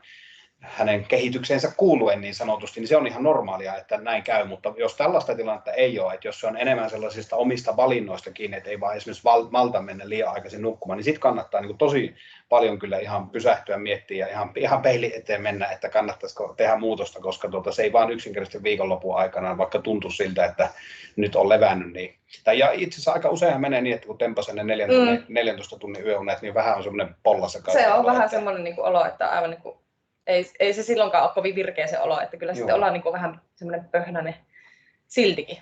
hänen kehityksensä kuuluen niin sanotusti, niin se on ihan normaalia, että näin käy, mutta jos tällaista tilannetta ei ole, että jos se on enemmän sellaisista omista valinnoista kiinni, että ei vaan esimerkiksi malta mennä liian aikaisin nukkumaan, niin sitten kannattaa niin kuin tosi paljon kyllä ihan pysähtyä, miettiä ja ihan peili eteen mennä, että kannattaisiko tehdä muutosta, koska se ei vaan yksinkertaisesti viikonlopun aikana, vaikka tuntuu siltä, että nyt on levännyt. Niin. Ja itse asiassa aika usein menee niin, että kun tempaa ne 14 tunnin yöunet, niin vähän on semmoinen pollassa. Se on vähän semmoinen niin kuin olo, että aivan niin kuin ei se silloinkaan ole kovin virkeä se olo, että kyllä sitten ollaan niin kuin vähän semmoinen pöhnäinen siltikin.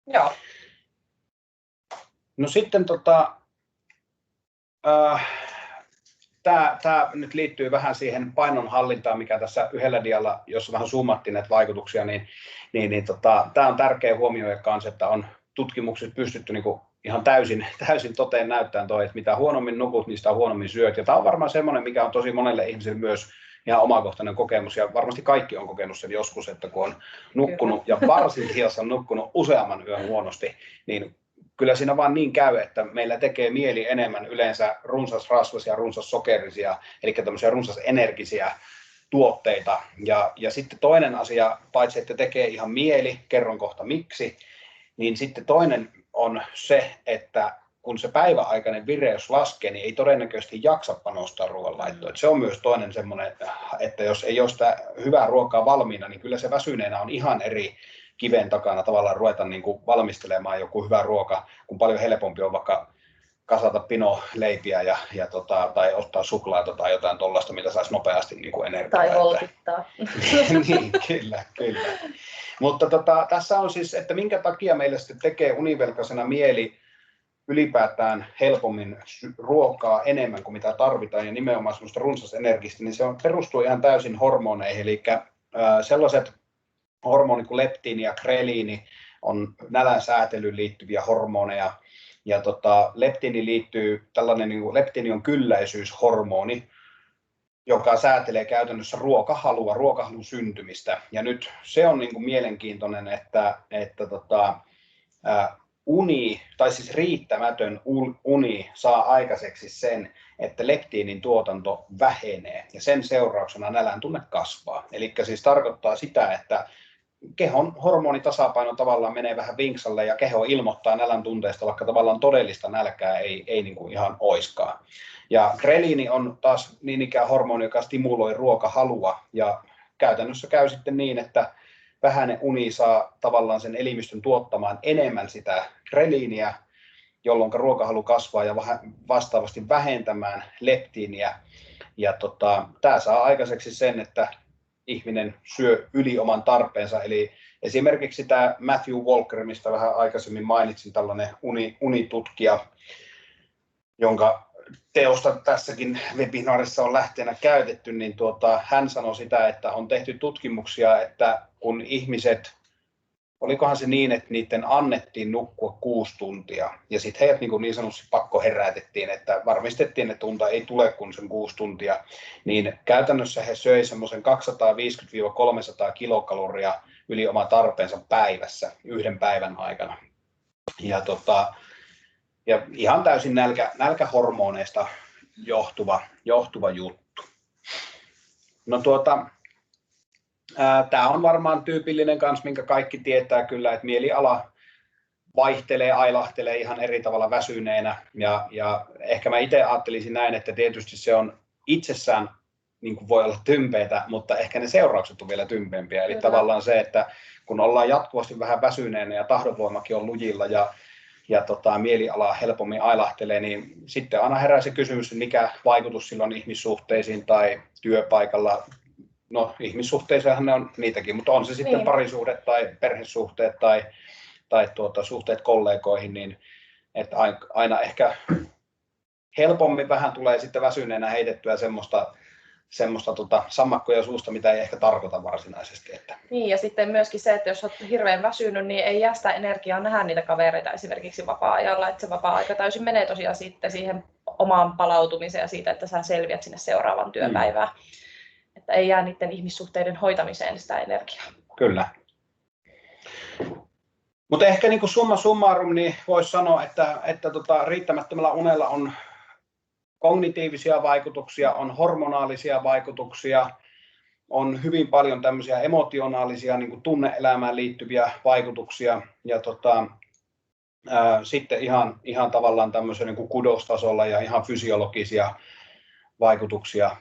Joo. No sitten tämä nyt liittyy vähän siihen painonhallintaan, mikä tässä yhdellä dialla, jossa vähän zoomattiin näitä vaikutuksia, niin tämä on tärkeä huomioida kanssa, että on tutkimuksissa pystytty niin kuin ihan täysin toteen näyttämään toi, että mitä huonommin nukut, niin sitä huonommin syöt. Ja tämä on varmaan semmoinen, mikä on tosi monelle ihmiselle myös ihan omakohtainen kokemus, ja varmasti kaikki on kokenut sen joskus, että kun on nukkunut, ja varsinkin jos on nukkunut useamman yön huonosti, niin kyllä siinä vaan niin käy, että meillä tekee mieli enemmän yleensä runsasrasvaisia, runsassokerisia, eli tämmöisiä runsasenergisiä tuotteita. Ja sitten toinen asia, paitsi että tekee ihan mieli, kerron kohta miksi, niin sitten toinen on se, että kun se päiväaikainen vireys laskee, niin ei todennäköisesti jaksa panostaa ruoanlaittoon. Se on myös toinen semmoinen, että jos ei ole sitä hyvää ruokaa valmiina, niin kyllä se väsyneenä on ihan eri kiven takana tavallaan ruveta niin kuin valmistelemaan joku hyvä ruoka, kun paljon helpompi on vaikka kasata pinoleipiä tai ottaa suklaata tai jotain tuollaista, mitä saisi nopeasti niin kuin energiaa. Tai voltittaa. Niin, kyllä. Mutta tässä on siis, että minkä takia meille sitten tekee univelkaisena mieli ylipäätään helpommin ruokaa enemmän kuin mitä tarvitaan ja nimenomaan semmoista runsasenergistä, niin se perustuu ihan täysin hormoneihin, eli sellaiset hormonit kuin leptiini ja greliini on nälän säätelyyn liittyviä hormoneja, ja leptiini liittyy tällainen, niin kuin, leptiini on kylläisyyshormoni, joka säätelee käytännössä ruokahalun syntymistä. Ja nyt se on niin kuin mielenkiintoinen, että uni, tai siis riittämätön uni saa aikaiseksi sen, että leptiinin tuotanto vähenee ja sen seurauksena nälän tunne kasvaa. Eli siis tarkoittaa sitä, että kehon hormonitasapaino tavallaan menee vähän vinksalle ja keho ilmoittaa nälän tunteesta, vaikka tavallaan todellista nälkää ei niin kuin ihan oiskaan. Ja greliini on taas niin ikään hormoni, joka stimuloi ruokahalua ja käytännössä käy sitten niin, että vähäinen uni saa tavallaan sen elimistön tuottamaan enemmän sitä greliiniä, jolloin ruokahalu kasvaa ja vastaavasti vähentämään leptiiniä. Ja tämä saa aikaiseksi sen, että ihminen syö yli oman tarpeensa. Eli esimerkiksi tämä Matthew Walker, mistä vähän aikaisemmin mainitsin, tällainen unitutkija, jonka teosta tässäkin webinaarissa on lähteenä käytetty, niin hän sanoi sitä, että on tehty tutkimuksia, että kun ihmiset, olikohan se niin, että niiden annettiin nukkua 6 tuntia, ja sitten heidät niin sanotusti pakko herätettiin, että varmistettiin, että unta ei tule kuin sen 6 tuntia, niin käytännössä he söi semmoisen 250-300 kilokaloria yli oma tarpeensa päivässä, 1 päivän aikana. Ja ihan täysin nälkähormoneista johtuva juttu. No tämä on varmaan tyypillinen kans, minkä kaikki tietää kyllä, että mieliala vaihtelee, ailahtelee ihan eri tavalla väsyneenä. Ja ehkä mä itse ajattelisin näin, että tietysti se on itsessään niin kuin voi olla tympeitä, mutta ehkä ne seuraukset on vielä tympeämpiä. Eli tavallaan se, että kun ollaan jatkuvasti vähän väsyneenä ja tahdonvoimakin on lujilla ja mieliala helpommin ailahtelee, niin sitten aina herää se kysymys, mikä vaikutus sillä on ihmissuhteisiin tai työpaikalla. No ihmissuhteisiahan ne on niitäkin, mutta on se sitten niin parisuhde tai perhesuhteet tai suhteet kollegoihin, niin että aina ehkä helpommin vähän tulee sitten väsyneenä heitettyä semmoista sammakkoja suusta, mitä ei ehkä tarkoita varsinaisesti. Että. Niin, ja sitten myöskin se, että jos olet hirveän väsynyt, niin ei jää sitä energiaa nähdä niitä kavereita esimerkiksi vapaa-ajalla, että se vapaa-aika täysin menee tosiaan sitten siihen omaan palautumiseen ja siitä, että sä selviät sinne seuraavaan työpäivään. Että ei jää niiden ihmissuhteiden hoitamiseen sitä energiaa. Kyllä. Mutta ehkä niin kuin summa summarum, niin voisi sanoa, että riittämättömällä unella on kognitiivisia vaikutuksia, on hormonaalisia vaikutuksia, on hyvin paljon tämmöisiä emotionaalisia niin kuin tunne-elämään liittyviä vaikutuksia ja sitten ihan tavallaan tämmöisen niin kuin kudostasolla ja ihan fysiologisia vaikutuksia,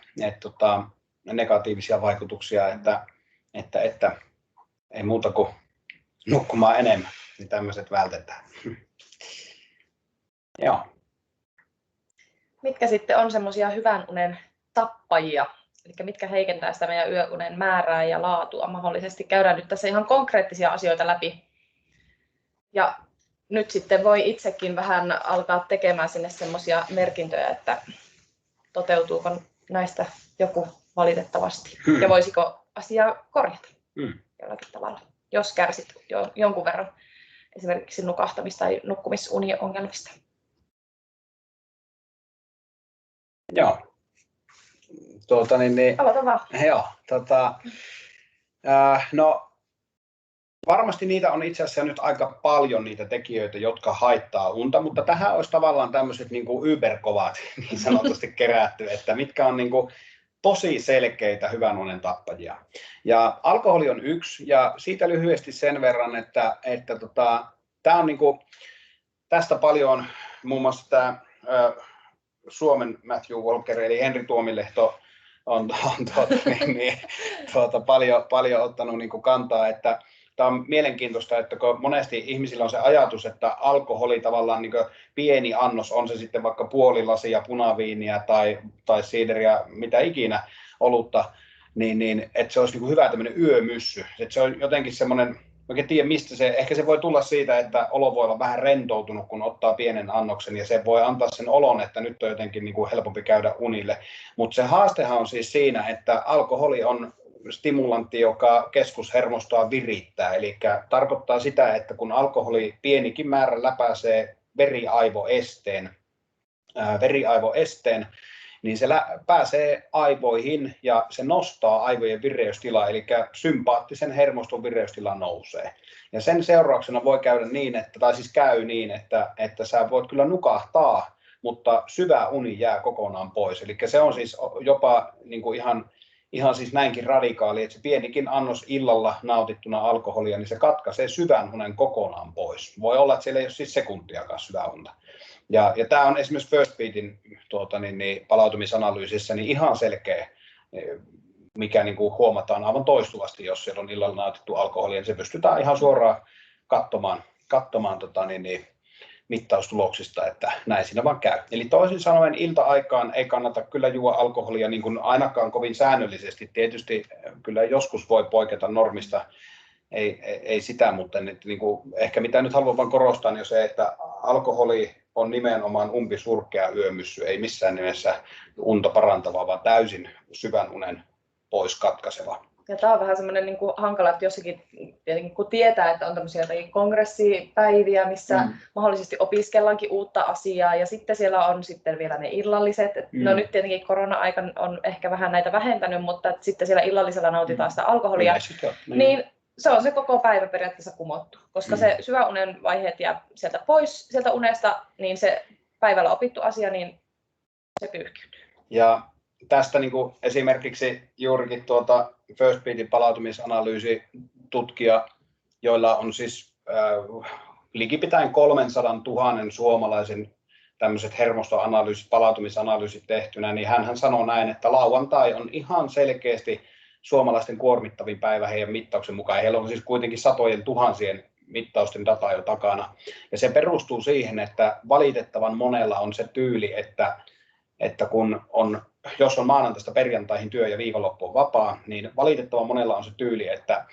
negatiivisia vaikutuksia, että ei muuta kuin nukkumaan enemmän, niin tämmöiset vältetään. Joo. Mitkä sitten on semmoisia hyvän unen tappajia, eli mitkä heikentää sitä meidän yöunen määrää ja laatua mahdollisesti? Käydään nyt tässä ihan konkreettisia asioita läpi. Ja nyt sitten voi itsekin vähän alkaa tekemään sinne semmoisia merkintöjä, että toteutuuko näistä joku valitettavasti ja voisiko asiaa korjata jollakin tavalla, jos kärsit jonkun verran esimerkiksi nukahtamis- tai nukkumisuniongelmista. Joo. Aloita vaan. Joo. No, varmasti niitä on itse asiassa nyt aika paljon niitä tekijöitä, jotka haittaa unta, mutta tähän olisi tavallaan tämmöiset niin kuin yberkovat niin sanotusti kerätty, että mitkä on niin kuin tosi selkeitä hyvän unen tappajia. Ja alkoholi on yksi, ja siitä lyhyesti sen verran, että tämä on niin kuin, tästä paljon muun muassa tämä Suomen Matthew Walker eli Henri Tuomilehto on paljon ottanut niin kuin kantaa, että tämä on mielenkiintoista, että kun monesti ihmisillä on se ajatus, että alkoholi tavallaan niin kuin pieni annos, on se sitten vaikka puoli lasia punaviiniä tai siideriä, mitä ikinä olutta, niin että se olisi niin kuin hyvä tämmöinen yömyssy. Että se on jotenkin semmoinen, oikein tiedä mistä se, ehkä se voi tulla siitä, että olo voi olla vähän rentoutunut, kun ottaa pienen annoksen, ja se voi antaa sen olon, että nyt on jotenkin niin kuin helpompi käydä unille. Mutta se haastehan on siis siinä, että alkoholi on stimulantti, joka keskushermostoa virittää. Eli tarkoittaa sitä, että kun alkoholi pienikin määrä läpäisee veriaivoesteen, niin se pääsee aivoihin ja se nostaa aivojen vireystilaa, eli sympaattisen hermoston vireystila nousee. Ja sen seurauksena voi käydä niin, käy niin, että sä voit kyllä nukahtaa, mutta syvä uni jää kokonaan pois. Eli se on siis jopa niin kuin ihan siis näinkin radikaali, että se pienikin annos illalla nautittuna alkoholia, niin se katkaisee syvän unen kokonaan pois. Voi olla, että siellä ei ole siis sekuntiakaan syvää unta. Ja tämä on esimerkiksi First Beatin palautumisanalyysissä niin ihan selkeä, mikä niin kuin huomataan aivan toistuvasti, jos siellä on illalla nautittu alkoholia, niin se pystytään ihan suoraan katsomaan mittaustuloksista, että näin siinä vaan käy. Eli toisin sanoen ilta-aikaan ei kannata kyllä juoda alkoholia niin kuin ainakaan kovin säännöllisesti. Tietysti kyllä joskus voi poiketa normista, ei sitä, mutta niin kuin, ehkä mitä nyt haluan vaan korostaa, niin on se, että alkoholi on nimenomaan umpisurkea yömyssy, ei missään nimessä unta parantava, vaan täysin syvän unen pois katkaiseva. Ja tämä on vähän semmoinen niin kuin hankala, että jossakin tietenkin kun tietää, että on tämmöisiä kongressipäiviä, missä mahdollisesti opiskellaankin uutta asiaa ja sitten siellä on sitten vielä ne illalliset. No nyt tietenkin korona-aika on ehkä vähän näitä vähentänyt, mutta sitten siellä illallisella nautitaan sitä alkoholia. Niin se on se koko päivä periaatteessa kumottu, koska se syvän unen vaiheet jää sieltä pois sieltä unesta, niin se päivällä opittu asia, niin se pyyhkiytyy. Ja tästä niin kuin esimerkiksi juurikin First Beatin palautumisanalyysi-tutkija, joilla on siis likipitäen 300 000 suomalaisen tämmöiset hermostoanalyysit, palautumisanalyysit tehtynä, niin hän sanoo näin, että lauantai on ihan selkeästi suomalaisten kuormittavin päivä heidän mittauksen mukaan. Heillä on siis kuitenkin satojen tuhansien mittausten data jo takana. Ja se perustuu siihen, että valitettavan monella on se tyyli, että jos on maanantaista perjantaihin työ ja viikonloppu on vapaa, niin valitettavan monella on se tyyli, että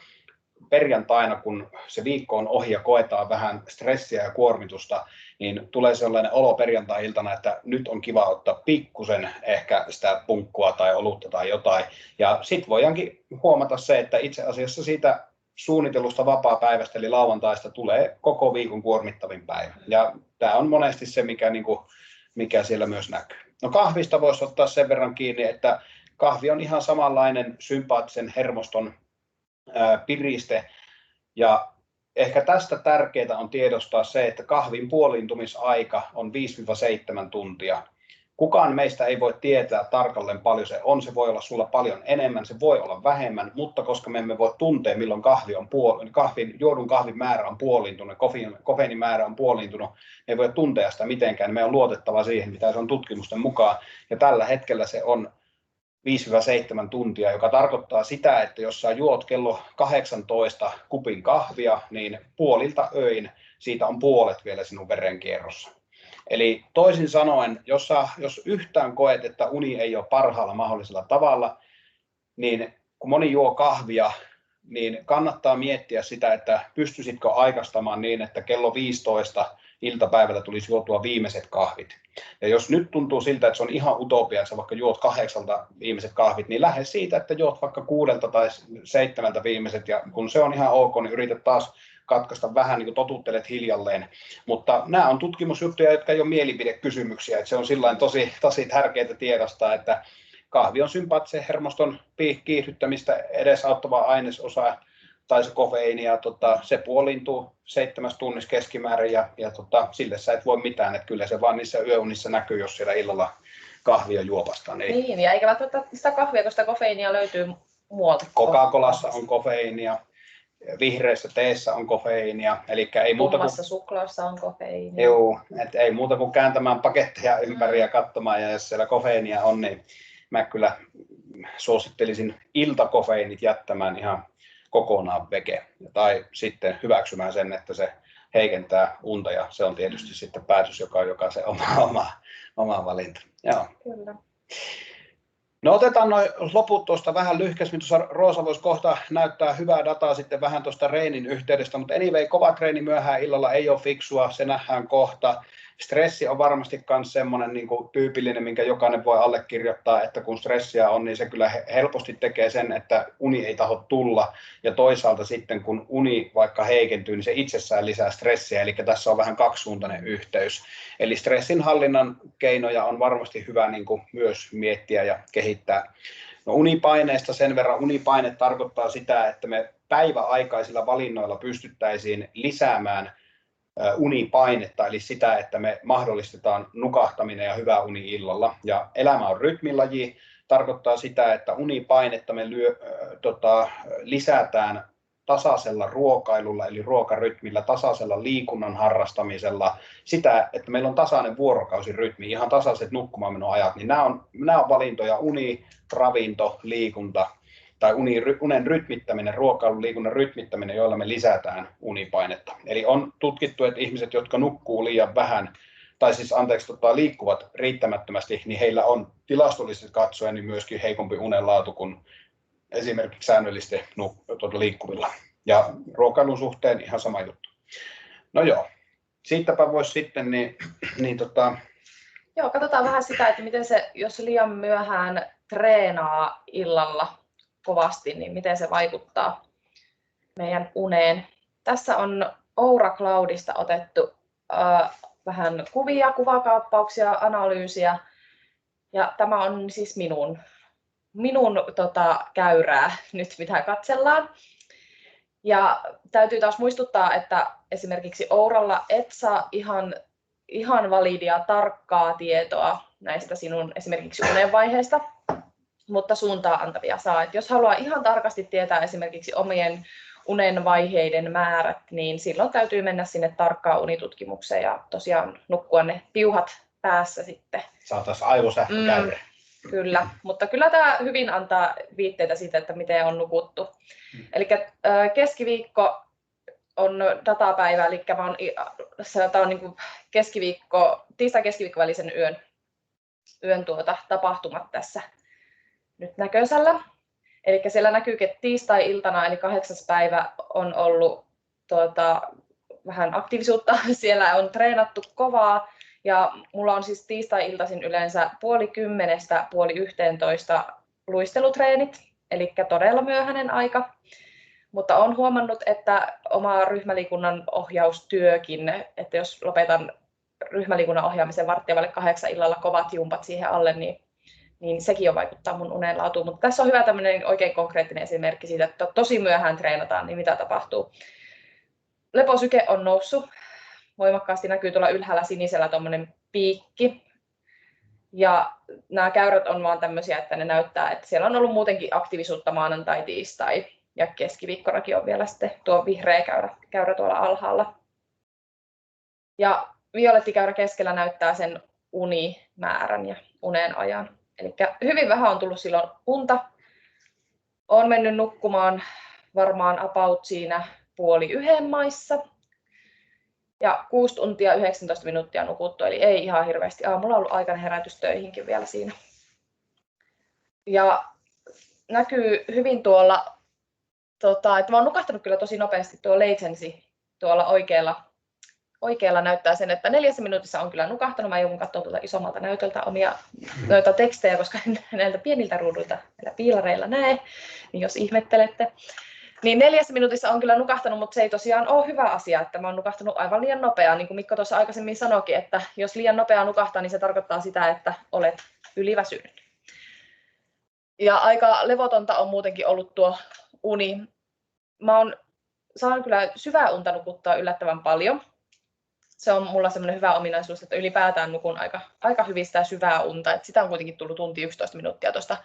perjantaina, kun se viikko on ohi ja koetaan vähän stressiä ja kuormitusta, niin tulee sellainen olo perjantai-iltana, että nyt on kiva ottaa pikkusen ehkä sitä punkkua tai olutta tai jotain. Ja sitten voidaankin huomata se, että itse asiassa siitä suunnitelusta vapaa-päivästä eli lauantaista tulee koko viikon kuormittavin päivä. Ja tämä on monesti se, mikä siellä myös näkyy. No kahvista voisi ottaa sen verran kiinni, että kahvi on ihan samanlainen sympaattisen hermoston piriste. Ja ehkä tästä tärkeää on tiedostaa se, että kahvin puoliintumisaika on 5-7 tuntia. Kukaan meistä ei voi tietää tarkalleen paljon se on. Se voi olla sulla paljon enemmän, se voi olla vähemmän, mutta koska me emme voi tuntea, milloin juodun kahvin määrä on puoliintunut, kofeiinin määrä on puoliintunut, me ei voi tuntea sitä mitenkään. Me on luotettava siihen, mitä se on tutkimusten mukaan. Ja tällä hetkellä se on 5-7 tuntia, joka tarkoittaa sitä, että jos sä juot kello 18 kupin kahvia, niin puolilta öin siitä on puolet vielä sinun verenkierrossa. Eli toisin sanoen, jos yhtään koet, että uni ei ole parhaalla mahdollisella tavalla, niin kun moni juo kahvia, niin kannattaa miettiä sitä, että pystyisitkö aikaistamaan niin, että kello 15 iltapäivällä tulisi juotua viimeiset kahvit. Ja jos nyt tuntuu siltä, että se on ihan utopia, että sä vaikka juot 8 viimeiset kahvit, niin lähde siitä, että juot vaikka 6 tai 7 viimeiset, ja kun se on ihan ok, niin yritä taas katkaista vähän, niin kuin totuttelet hiljalleen. Mutta nämä on tutkimusjuttuja, jotka ei ole mielipidekysymyksiä, että se on sillain tosi tärkeää tiedostaa, että kahvi on sympaattisen hermoston kiihdyttämistä edesauttava ainesosa, tai se kofeiini, ja se puoliintuu 7 tunnissa keskimäärin, ja sille sä et voi mitään, että kyllä se vaan niissä yöunissa näkyy, jos siellä illalla kahvia juopasta. Niin, ja eikä välttämättä sitä kahvia, koska kofeiinia löytyy muualta. Coca-Colassa on kofeiinia, vihreässä teessä on kofeiinia, eli ei muuta kuin suklaassa on kofeiinia. Joo, et ei muuta kuin kääntämään paketteja ympäri ja katsomaan, ja jos siellä kofeiinia on, niin mä kyllä suosittelisin iltakofeiinit jättämään ihan kokonaan vege, tai sitten hyväksymään sen, että se heikentää unta, ja se on tietysti sitten päätös, joka se oma valinta. Joo. Kyllä. No otetaan noin loput tuosta vähän lyhkäisemmin. Tuossa Roosa voisi kohta näyttää hyvää dataa sitten vähän tuosta treenin yhteydestä, mutta anyway, kova treeni myöhään illalla ei ole fiksua, se nähdään kohta. Stressi on varmasti myös semmoinen niin kuin tyypillinen, minkä jokainen voi allekirjoittaa, että kun stressiä on, niin se kyllä helposti tekee sen, että uni ei taho tulla. Ja toisaalta sitten, kun uni vaikka heikentyy, niin se itsessään lisää stressiä. Eli tässä on vähän kaksisuuntainen yhteys. Eli stressinhallinnan keinoja on varmasti hyvä niin kuin myös miettiä ja kehittää. No unipaineista sen verran, unipaine tarkoittaa sitä, että me päiväaikaisilla valinnoilla pystyttäisiin lisäämään unipainetta, eli sitä, että me mahdollistetaan nukahtaminen ja hyvä uni illalla. Ja elämä on rytmilaji, tarkoittaa sitä, että unipainetta me lisätään tasaisella ruokailulla, eli ruokarytmillä, tasaisella liikunnan harrastamisella, sitä, että meillä on tasainen vuorokausirytmi, ihan tasaiset nukkumaanmenoajat, niin nämä on valintoja: uni, ravinto, liikunta tai unen rytmittäminen, ruokailun, liikunnan rytmittäminen, joilla me lisätään unipainetta. Eli on tutkittu, että ihmiset, jotka nukkuu liian vähän, tai siis liikkuvat riittämättömästi, niin heillä on tilastollisesti katsoen niin myöskin heikompi unenlaatu kuin esimerkiksi säännöllisesti liikkuvilla. Ja ruokailun suhteen ihan sama juttu. No joo, siitäpä voisi sitten Joo, katsotaan vähän sitä, että miten se, jos liian myöhään treenaa illalla kovasti, niin miten se vaikuttaa meidän uneen. Tässä on Oura Cloudista otettu vähän kuvia, kuvakaappauksia, analyysiä. Ja tämä on siis minun käyrää nyt, mitä katsellaan. Ja täytyy taas muistuttaa, että esimerkiksi Ouralla et saa ihan validia, tarkkaa tietoa näistä sinun esimerkiksi unenvaiheista, mutta suuntaa antavia saa. Et jos haluaa ihan tarkasti tietää esimerkiksi omien unenvaiheiden määrät, niin silloin täytyy mennä sinne tarkkaan unitutkimukseen ja tosiaan nukkua ne piuhat päässä sitten. Saataisiin aivosähkökäyrä. Kyllä, mutta kyllä tämä hyvin antaa viitteitä siitä, että miten on nukuttu. Eli keskiviikko on datapäivä, eli tämä on niin tiistai-keskiviikko välisen yön tapahtumat tässä nyt näköisellä. Eli siellä näkyy, että tiistai-iltana eli 8. päivä on ollut vähän aktiivisuutta. Siellä on treenattu kovaa ja mulla on siis tiistai-iltaisin yleensä 9:30–11 luistelutreenit, eli todella myöhäinen aika. Mutta olen huomannut, että oma ryhmäliikunnan ohjaustyökin, että jos lopetan ryhmäliikunnan ohjaamisen 7:15 illalla kovat jumpat siihen alle, niin sekin jo vaikuttaa mun unenlaatuun. Mutta tässä on hyvä tämmöinen oikein konkreettinen esimerkki siitä, että tosi myöhään treenataan, niin mitä tapahtuu. Leposyke on noussut. Voimakkaasti näkyy tuolla ylhäällä sinisellä tuommoinen piikki. Ja nämä käyrät on vaan tämmöisiä, että ne näyttää, että siellä on ollut muutenkin aktiivisuutta maanantai, tiistai ja keskiviikkonakin on vielä sitten tuo vihreä käyrä tuolla alhaalla. Ja violettikäyrä keskellä näyttää sen unimäärän ja unen ajan. Eli hyvin vähän on tullut silloin unta. Olen mennyt nukkumaan varmaan about siinä 10:30 maissa. Ja 6 tuntia 19 minuuttia nukuttu, eli ei ihan hirveästi. Aamulla on ollut aikainen herätys töihinkin vielä siinä. Ja näkyy hyvin tuolla, että mä oon nukahtanut kyllä tosi nopeasti, tuo latency tuolla oikealla näyttää sen, että 4 minuutissa on kyllä nukahtanut. Mä joudun katsomaan tuolta isommalta näytöltä omia noita tekstejä, koska näiltä pieniltä ruuduilta näillä piilareilla näe, niin jos ihmettelette. Niin 4 minuutissa on kyllä nukahtanut, mutta se ei tosiaan ole hyvä asia, että mä oon nukahtanut aivan liian nopeaa. Niin kuin Mikko tuossa aikaisemmin sanoikin, että jos liian nopeaa nukahtaa, niin se tarkoittaa sitä, että olet yliväsynyt. Ja aika levotonta on muutenkin ollut tuo uni. Mä saan kyllä syvää unta nukuttaa yllättävän paljon. Se on mulla semmoinen hyvä ominaisuus, että ylipäätään nukun aika hyvin sitä syvää unta. Et sitä on kuitenkin tullut tunti 11 minuuttia tuosta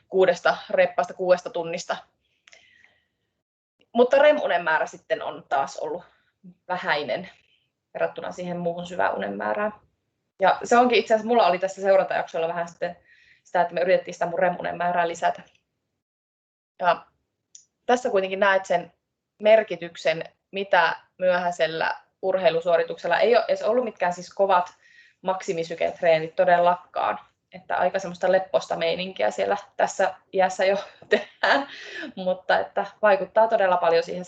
6 tunnista. Mutta REM-unen määrä sitten on taas ollut vähäinen verrattuna siihen muuhun syvään unen määrään. Ja se onkin itse asiassa, mulla oli tässä seurantajaksolla vähän sitten sitä, että me yritettiin sitä mun REM-unen määrää lisätä. Ja tässä kuitenkin näet sen merkityksen, mitä myöhäisellä urheilusuorituksella ei ole edes ollut mitkään siis kovat maksimisyketreenit todellakaan. Että aika semmoista lepposta meininkiä siellä tässä iässä jo tehdään, mutta että vaikuttaa todella paljon siihen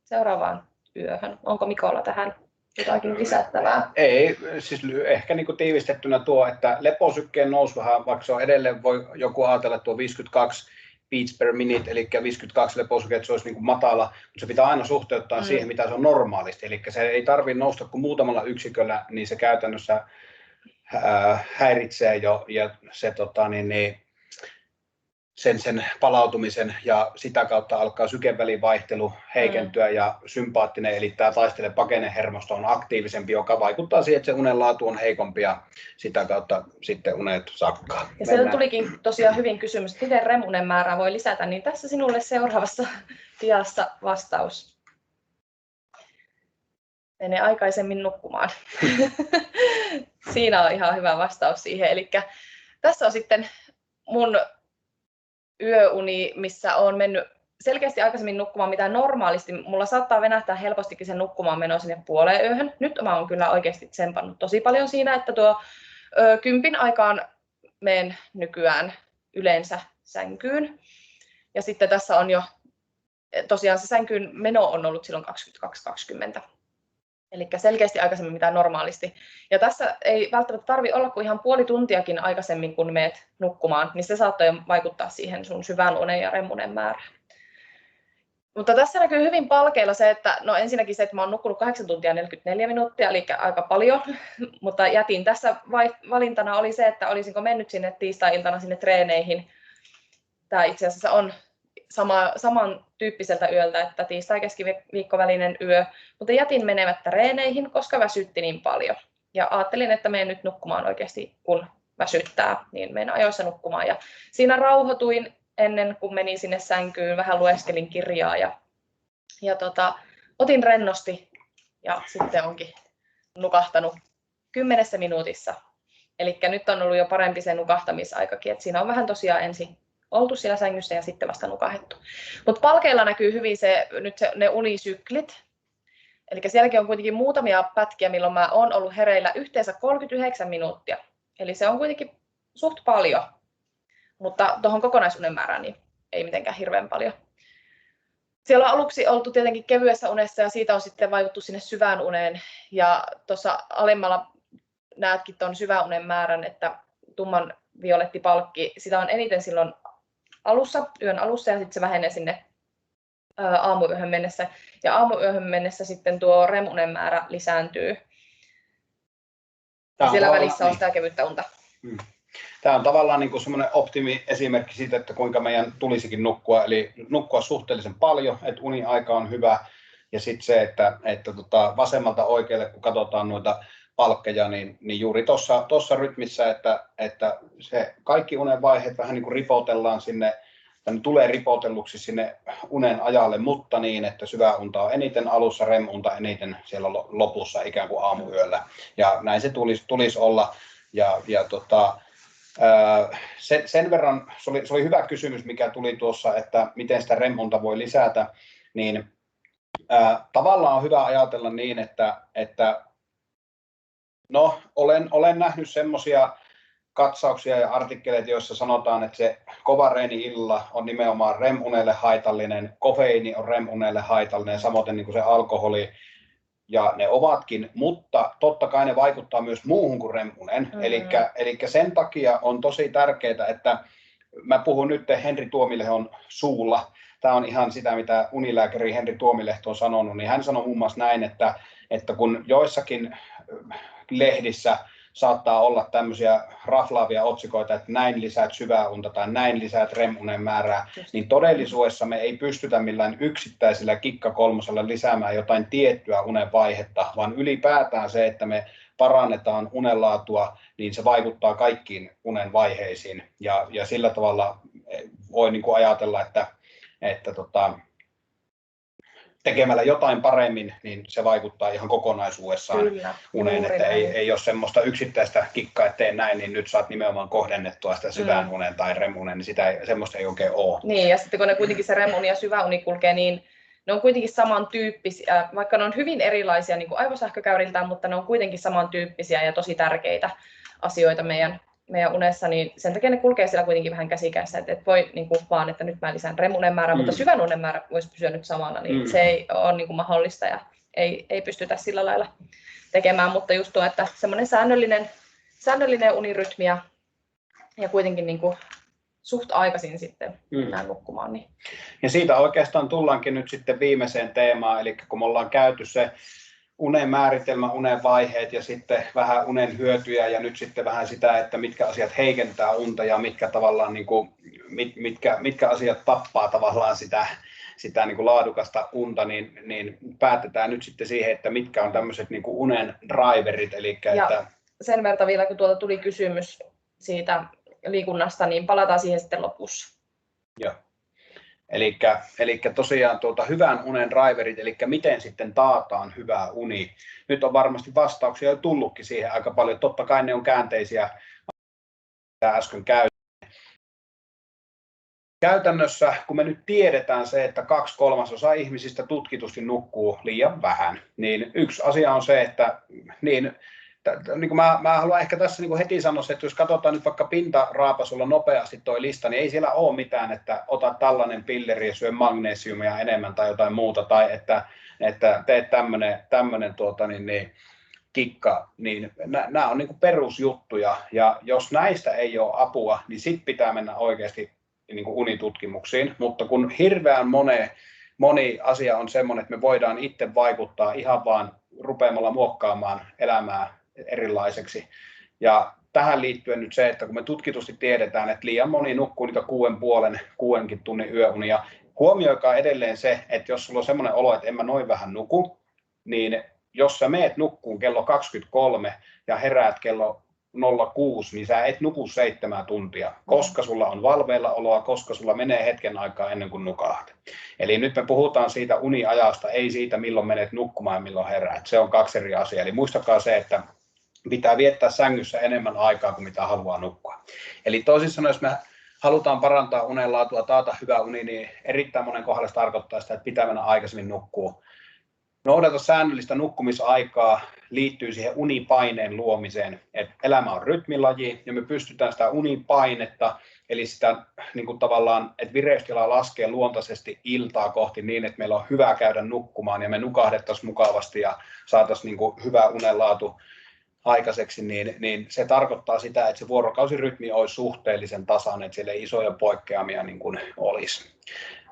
seuraavaan yöhön. Onko Mikolla tähän jotakin lisättävää? Ei, siis ehkä niin kuin tiivistettynä tuo, että leposykkeen nousuhan, vaikka se on edelleen, voi joku ajatella, että tuo 52 beats per minute, eli 52 leposykkeet, se olisi niin kuin matala, mutta se pitää aina suhteuttaa siihen, mitä se on normaalisti. Eli se ei tarvitse nousta kuin muutamalla yksiköllä, niin se käytännössä häiritsee jo ja se, sen palautumisen ja sitä kautta alkaa sykevälivaihtelu heikentyä ja sympaattinen, eli tämä taistele-pakene-hermosto on aktiivisempi, joka vaikuttaa siihen, että se unen laatu on heikompi ja sitä kautta sitten unet sakkaa. Ja sieltä tulikin tosiaan hyvin kysymys, että miten REM-unen määrää voi lisätä, niin tässä sinulle seuraavassa diassa vastaus. Mene aikaisemmin nukkumaan. Siinä on ihan hyvä vastaus siihen. Eli tässä on sitten mun yöuni, missä olen mennyt selkeästi aikaisemmin nukkumaan mitä normaalisti. Mulla saattaa venähtää helpostikin sen nukkumaan meno sinne puoleen yöhön. Nyt mä oon kyllä oikeasti tsempannut tosi paljon siinä, että tuo 10 aikaan menen nykyään yleensä sänkyyn. Ja sitten tässä on jo, tosiaan se sänkyyn meno on ollut silloin 22.20. Eli selkeästi aikaisemmin mitä normaalisti. Ja tässä ei välttämättä tarvitse olla kuin ihan puoli tuntiakin aikaisemmin, kun meet nukkumaan, niin se saattaa jo vaikuttaa siihen sun syvän unen ja REM-unen määrään. Mutta tässä näkyy hyvin palkeilla se, että no ensinnäkin se, että mä oon nukkunut 8 tuntia 44 minuuttia, eli aika paljon, mutta jätin tässä valintana oli se, että olisinko mennyt sinne tiistai-iltana sinne treeneihin. Tämä itse asiassa on samantyyppiseltä yöltä, että tiistai-keskiviikko välinen yö, mutta jätin menemättä treeneihin, koska väsytti niin paljon. Ja ajattelin, että menen nyt nukkumaan oikeasti, kun väsyttää, niin menen ajoissa nukkumaan. Ja siinä rauhoituin ennen kuin menin sinne sänkyyn, vähän lueskelin kirjaa ja otin rennosti ja sitten onkin nukahtanut 10 minuutissa. Eli nyt on ollut jo parempi se nukahtamisaikakin, että siinä on vähän tosiaan ensin oltu siellä sängyssä ja sitten vasta nukahdettu. Mutta palkeilla näkyy hyvin ne unisyklit. Eli sielläkin on kuitenkin muutamia pätkiä, milloin mä oon ollut hereillä yhteensä 39 minuuttia. Eli se on kuitenkin suht paljon. Mutta tuohon kokonaisunen määrään niin ei mitenkään hirveän paljon. Siellä on aluksi oltu tietenkin kevyessä unessa ja siitä on sitten vaivattu sinne syvään uneen. Ja tuossa alemmalla näetkin tuon syvän unen määrän, että tumman violetti palkki, sitä on eniten silloin yön alussa ja sitten se vähenee sinne aamuyöhön mennessä. Ja aamuyöhön mennessä sitten tuo REM-unen määrä lisääntyy. Ja siellä välissä on sitä kevyttä unta. Tämä on tavallaan niin kuin semmoinen optimi-esimerkki siitä, että kuinka meidän tulisikin nukkua. Eli nukkua suhteellisen paljon, että uniaika on hyvä. Ja sitten se, että vasemmalta oikealle, kun katsotaan noita palkkeja, niin juuri tuossa rytmissä, että se kaikki unen vaiheet vähän niin kuin ripotellaan sinne, tai ne tulee ripotelluksi sinne unen ajalle, mutta niin, että syvä unta on eniten alussa, REM-unta eniten siellä lopussa ikään kuin aamuyöllä. Ja näin se tulisi olla. Sen verran, se oli hyvä kysymys, mikä tuli tuossa, että miten sitä REM-unta voi lisätä, niin tavallaan on hyvä ajatella niin, että no, olen nähnyt semmoisia katsauksia ja artikkeleita, joissa sanotaan, että se kova reeni illalla on nimenomaan REM-unelle haitallinen, kofeiini on REM-unelle haitallinen, samoin niin kuin se alkoholi, ja ne ovatkin, mutta totta kai ne vaikuttaa myös muuhun kuin REM-unen. Eli sen takia on tosi tärkeää, että mä puhun nyt Henri Tuomilehon suulla. Tämä on ihan sitä, mitä unilääkäri Henri Tuomilehto on sanonut, niin hän sanoi muun muassa näin, että kun joissakin lehdissä saattaa olla tämmöisiä raflaavia otsikoita, että näin lisäät syvää unta tai näin lisäät REM-unen määrää, niin todellisuudessa me ei pystytä millään yksittäisellä kikkakolmosella lisäämään jotain tiettyä unen vaihetta, vaan ylipäätään se, että me parannetaan unenlaatua, niin se vaikuttaa kaikkiin unen vaiheisiin. Ja sillä tavalla voi niin kuin ajatella, että tekemällä jotain paremmin, niin se vaikuttaa ihan kokonaisuudessaan uneen, että ei ole semmoista yksittäistä kikkaa, että tee näin, niin nyt saat nimenomaan kohdennettua sitä syvän unen tai REM-unen, niin semmoista ei oikein ole. Niin, ja sitten kun ne kuitenkin se REM-uni ja syvä uni kulkee, niin ne on kuitenkin samantyyppisiä, vaikka ne on hyvin erilaisia niin kuin aivosähkökäyriltään, mutta ne on kuitenkin samantyyppisiä ja tosi tärkeitä asioita meidän unessa, niin sen takia ne kulkee siellä kuitenkin vähän käsikädessä, että et voi niin kuin vaan, että nyt mä lisään REM-unen määrää, mutta syvän unen määrä voisi pysyä nyt samana, niin se ei ole niin kuin mahdollista. Ja ei pystytä sillä lailla tekemään, mutta just tuo, että semmoinen säännöllinen unirytmi ja kuitenkin niin kuin suht aikaisin sitten mennään nukkumaan. Niin. Ja siitä oikeastaan tullaankin nyt sitten viimeiseen teemaan, eli kun me ollaan käyty se unen määritelmä, unen vaiheet ja sitten vähän unen hyötyjä ja nyt sitten vähän sitä, että mitkä asiat heikentää unta ja mitkä tavallaan niin kuin, mitkä asiat tappaa tavallaan sitä niin kuin laadukasta unta, niin päätetään nyt sitten siihen, että mitkä on tämmöiset niin kuin unen driverit. Eli että sen verran vielä, kun tuolta tuli kysymys siitä liikunnasta, niin palataan siihen sitten lopussa. Joo. Eli tosiaan hyvän unen driverit, eli miten sitten taataan hyvä uni. Nyt on varmasti vastauksia jo tullutkin siihen aika paljon. Totta kai ne on käänteisiä, mitä äsken käytiin. Käytännössä, kun me nyt tiedetään se, että 2/3 ihmisistä tutkitusti nukkuu liian vähän, niin yksi asia on se, että niin kuin mä haluan ehkä tässä niin kuin heti sanoa, että jos katsotaan nyt vaikka pintaraapasulla nopeasti toi lista, niin ei siellä ole mitään, että ota tällainen pilleri ja syö magnesiumia enemmän tai jotain muuta, tai että teet tämmöinen kikka, niin nämä on niin kuin perusjuttuja, ja jos näistä ei ole apua, niin sitten pitää mennä oikeasti niin kuin unitutkimuksiin, mutta kun hirveän moni asia on semmoinen, että me voidaan itse vaikuttaa ihan vaan rupeamalla muokkaamaan elämää erilaiseksi. Ja tähän liittyen nyt se, että kun me tutkitusti tiedetään, että liian moni nukkuu niitä 6,5–6 tunnin yöunia, huomioikaa edelleen se, että jos sulla on semmoinen olo, että en mä noin vähän nuku, niin jos sä meet nukkuun kello 23 ja heräät kello 06, niin sä et nuku 7 tuntia, koska sulla on valveilla oloa, koska sulla menee hetken aikaa ennen kuin nukahdat. Eli nyt me puhutaan siitä uniajasta, ei siitä milloin menet nukkumaan ja milloin heräät. Se on 2 eri asiaa. Eli muistakaa se, että pitää viettää sängyssä enemmän aikaa kuin mitä haluaa nukkua. Eli toisin sanoen, jos me halutaan parantaa unenlaatua, taata hyvä uni, niin erittäin monen kohdalla se tarkoittaa sitä, että pitää mennä aikaisemmin nukkua. Noudata säännöllistä nukkumisaikaa liittyy siihen unipaineen luomiseen. Että elämä on rytmilaji ja me pystytään sitä unipainetta, eli sitä niin kuin tavallaan, että vireystila laskee luontaisesti iltaa kohti niin, että meillä on hyvä käydä nukkumaan ja me nukahdettaisiin mukavasti ja saataisiin niin kuin hyvä unenlaatu aikaiseksi, niin se tarkoittaa sitä, että se vuorokausirytmi olisi suhteellisen tasainen, että siellä ei isoja poikkeamia niin kuin olisi.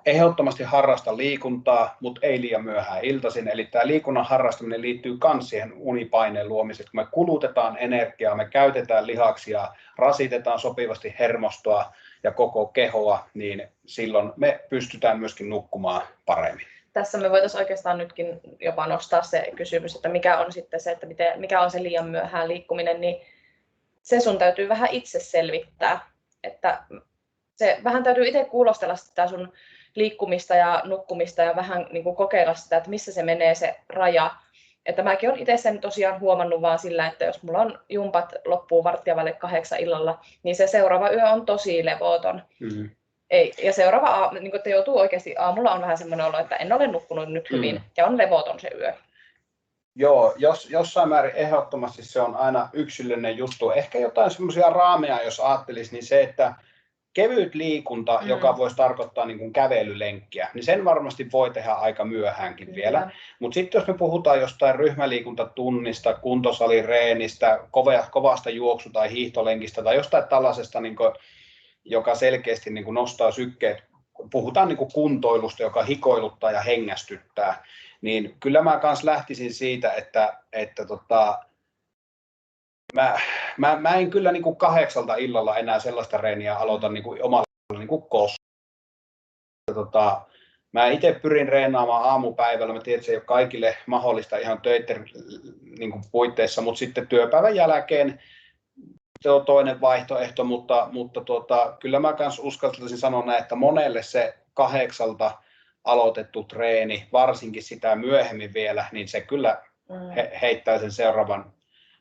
Ehdottomasti harrasta liikuntaa, mutta ei liian myöhään iltaisin. Eli tämä liikunnan harrastaminen liittyy myös siihen unipaineen luomiseen. Kun me kulutetaan energiaa, me käytetään lihaksia, rasitetaan sopivasti hermostoa ja koko kehoa, niin silloin me pystytään myöskin nukkumaan paremmin. Tässä me voitaisiin oikeastaan nytkin jopa nostaa se kysymys, että mikä on sitten se, että mikä on se liian myöhään liikkuminen, niin se sun täytyy vähän itse selvittää. Että se vähän täytyy itse kuulostella sitä sun liikkumista ja nukkumista ja vähän niin kuin kokeilla sitä, että missä se menee se raja. Että mäkin olen itse sen tosiaan huomannut vaan sillä, että jos mulla on jumpat loppuu 7:15 illalla, niin se seuraava yö on tosi levoton. Mm-hmm. Ja seuraava, niin että joutuu oikeasti aamulla on vähän semmoinen olo, että en ole nukkunut nyt hyvin ja on levoton se yö. Joo, jossain määrin ehdottomasti se on aina yksilöllinen juttu. Ehkä jotain semmoisia raameja, jos ajattelisi, niin se, että kevyt liikunta, joka voisi tarkoittaa niin kuin kävelylenkkiä, niin sen varmasti voi tehdä aika myöhäänkin vielä. Mutta sitten jos me puhutaan jostain ryhmäliikuntatunnista, kuntosalireenistä, kovasta juoksu- tai hiihtolenkistä tai jostain tällaisesta, niin kuin, joka selkeästi niin kuin nostaa sykkeet, puhutaan niin kuin kuntoilusta, joka hikoiluttaa ja hengästyttää, niin kyllä mä kans lähtisin siitä, että Mä en kyllä niin kuin 8 illalla enää sellaista reeniä aloita niin kuin omalla niin kuin mä itse pyrin reenaamaan aamupäivällä. Mä tiedän, että se ei ole kaikille mahdollista ihan töiden niin kuin puitteissa, mutta sitten työpäivän jälkeen se on toinen vaihtoehto, mutta kyllä mä kans uskaltaisin sanoa näin, että monelle se 8 aloitettu treeni, varsinkin sitä myöhemmin vielä, niin se kyllä heittää sen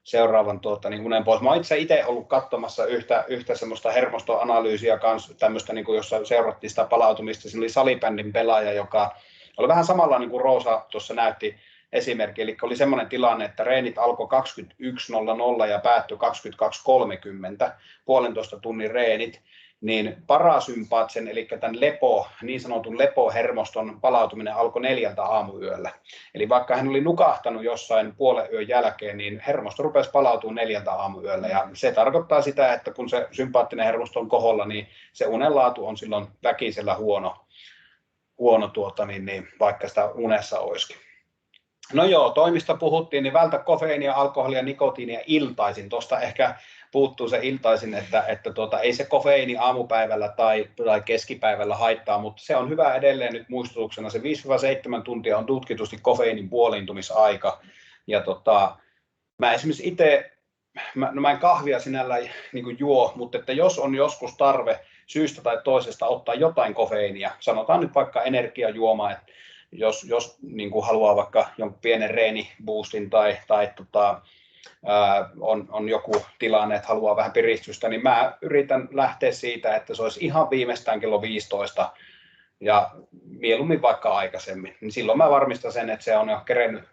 seuraavan niin unen pois. Mä oon itse ollut katsomassa yhtä semmoista hermostoanalyysiä kanssa, tämmöistä, niin kuin jossa seurattiin sitä palautumista. Siinä oli salibändin pelaaja, joka oli vähän samalla niin kuin Roosa tuossa näytti esimerkki. Eli oli semmoinen tilanne, että reenit alkoi 21.00 ja päättyi 22.30, 1,5 tunnin reenit. niin parasympaatsen, eli tämän niin sanotun lepohermoston palautuminen alkoi 4 aamuyöllä. Eli vaikka hän oli nukahtanut jossain puolen yön jälkeen, niin hermosto rupesi palautumaan 4 aamuyöllä. Ja se tarkoittaa sitä, että kun se sympaattinen hermosto on koholla, niin se unenlaatu on silloin väkisellä huono vaikka sitä unessa olisikin. No joo, toimista puhuttiin, niin vältä kofeiinia, alkoholia, nikotiinia iltaisin. Tuosta ehkä puuttuu se iltaisin, että ei se kofeiini aamupäivällä tai keskipäivällä haittaa, mutta se on hyvä edelleen nyt muistutuksena. Se 5-7 tuntia on tutkitusti kofeiinin puoliintumisaika. Ja mä esimerkiksi itse, mä en kahvia sinällään niin juo, mutta että jos on joskus tarve syystä tai toisesta ottaa jotain kofeiinia, sanotaan nyt vaikka energiajuoma, että jos niin kuin haluaa vaikka jonkun pienen reeniboostin tai on joku tilanne, että haluaa vähän piristystä, niin mä yritän lähteä siitä, että se olisi ihan viimeistään kello 15 ja mieluummin vaikka aikaisemmin. Niin silloin mä varmistan sen, että se on jo kerennyt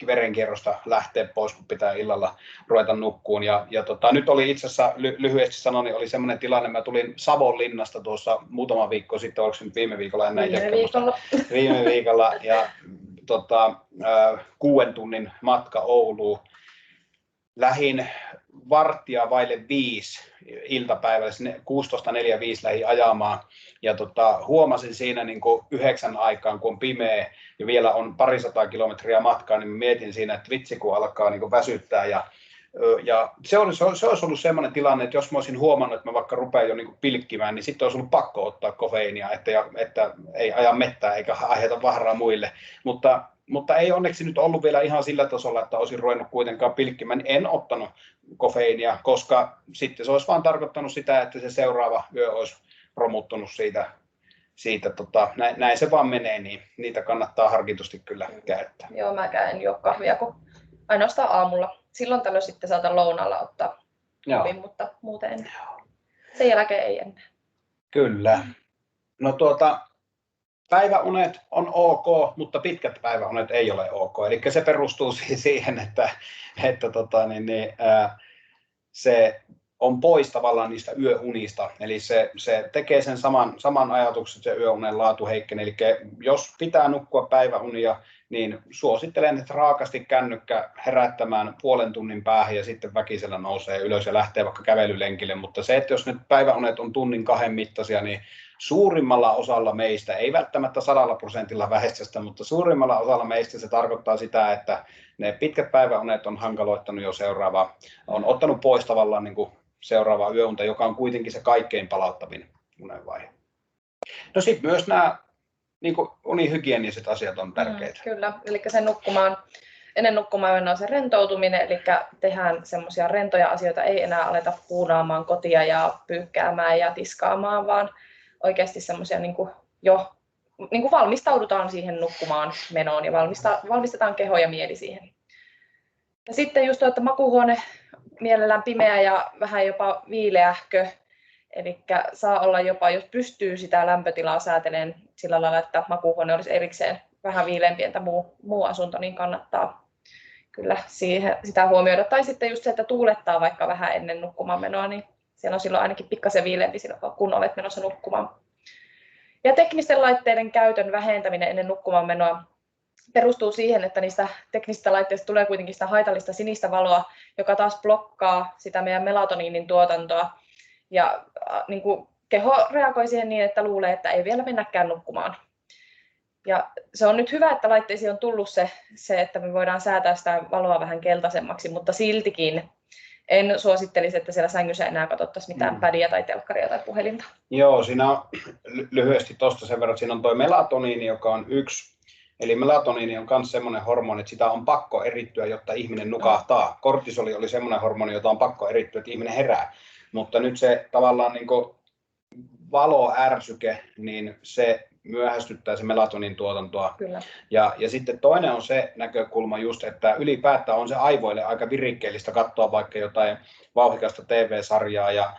verenkierrosta lähteä pois, kun pitää illalla ruveta nukkuun. Ja nyt oli itse asiassa, lyhyesti sanon, niin oli semmoinen tilanne, mä tulin Savonlinnasta tuossa muutama viikko sitten, oliko se nyt viime viikolla? Viime viikolla. Ja 6 tunnin matka Ouluun. Lähin 4:15 iltapäivällä, 16:45 lähdin ajamaan ja huomasin siinä niin kuin 9 aikaan, kun on pimeä ja vielä on 200 kilometriä matkaa, niin mietin siinä, että vitsi kun alkaa niin kuin väsyttää ja se olisi ollut sellainen tilanne, että jos mä olisin huomannut, että mä vaikka rupean jo niin kuin pilkkimään, niin sitten olisi ollut pakko ottaa kofeiinia, että ei aja mettää eikä aiheuta vaaraa muille, mutta ei onneksi nyt ollut vielä ihan sillä tasolla, että olisin ruvennut kuitenkaan pilkkimään. En ottanut kofeiinia, koska sitten se olisi vaan tarkoittanut sitä, että se seuraava yö olisi romuttunut siitä näin se vaan menee, niin niitä kannattaa harkitusti kyllä käyttää. Joo, mäkään en juo kahvia, kun ainoastaan aamulla. Silloin tällöin sitten saatan lounaalla ottaa kupin, mutta muuten sen jälkeen ei enää. Kyllä. No päiväunet on ok, mutta pitkät päiväunet ei ole ok. Eli se perustuu siihen, että se on pois tavallaan niistä yöunista. Eli se tekee sen saman ajatuksen, että se yöunen laatu heikkenee. Eli jos pitää nukkua päiväunia, niin suosittelen, että raakasti kännykkä herättämään puolen tunnin päähän ja sitten väkisellä nousee ylös ja lähtee vaikka kävelylenkille. Mutta se, että jos nyt päiväunet on 1-2 tunnin mittaisia, niin suurimmalla osalla meistä, ei välttämättä 100% väestöstä, mutta suurimmalla osalla meistä se tarkoittaa sitä, että ne pitkät päiväunet on hankaloittanut jo on ottanut pois tavallaan niin kuin seuraavaa yöunta, joka on kuitenkin se kaikkein palauttavin unenvaihe. No sitten myös nämä niin kuin unihygieniset asiat on tärkeitä. Kyllä, eli se ennen nukkumaan on se rentoutuminen, eli tehdään semmoisia rentoja asioita, ei enää aleta puunaamaan kotia ja pyykkäämään ja tiskaamaan, vaan oikeasti semmoisia niin kuin valmistaudutaan siihen nukkumaan menoon ja valmistetaan keho ja mieli siihen. Ja sitten just että makuuhuone mielellään pimeä ja vähän jopa viileähkö, eli saa olla jopa, jos pystyy sitä lämpötilaa säätelemään sillä lailla, että makuuhuone olisi erikseen vähän viileämpi entä muu asunto, niin kannattaa kyllä sitä huomioida. Tai sitten just se, että tuulettaa vaikka vähän ennen nukkumaan menoa, niin siellä on silloin ainakin pikkasen viileämpi kun olet menossa nukkumaan. Ja teknisten laitteiden käytön vähentäminen ennen nukkumaan menoa perustuu siihen, että niistä teknisistä laitteista tulee kuitenkin sitä haitallista sinistä valoa, joka taas blokkaa sitä meidän melatoniinin tuotantoa. Ja niin kuin keho reagoi siihen niin, että luulee, että ei vielä mennäkään nukkumaan. Ja se on nyt hyvä, että laitteisiin on tullut se, että me voidaan säätää sitä valoa vähän keltaisemmaksi, mutta siltikin en suosittelisi, että siellä sängyssä enää katsottaisiin mitään pädiä tai telkkaria tai puhelinta. Joo, siinä on lyhyesti tuosta sen verran, että siinä on tuo melatoniini, joka on yksi. Eli melatoniini on myös semmoinen hormoni, että sitä on pakko erittyä, jotta ihminen nukahtaa. Kortisoli oli semmoinen hormoni, jota on pakko erittyä, että ihminen herää. Mutta nyt se tavallaan niin kuin valoärsyke, niin se myöhästyttää se melatoniinin tuotantoa. Kyllä. Ja sitten toinen on se näkökulma just, että ylipäätään on se aivoille aika virikkeellistä katsoa vaikka jotain vauhdikasta TV-sarjaa ja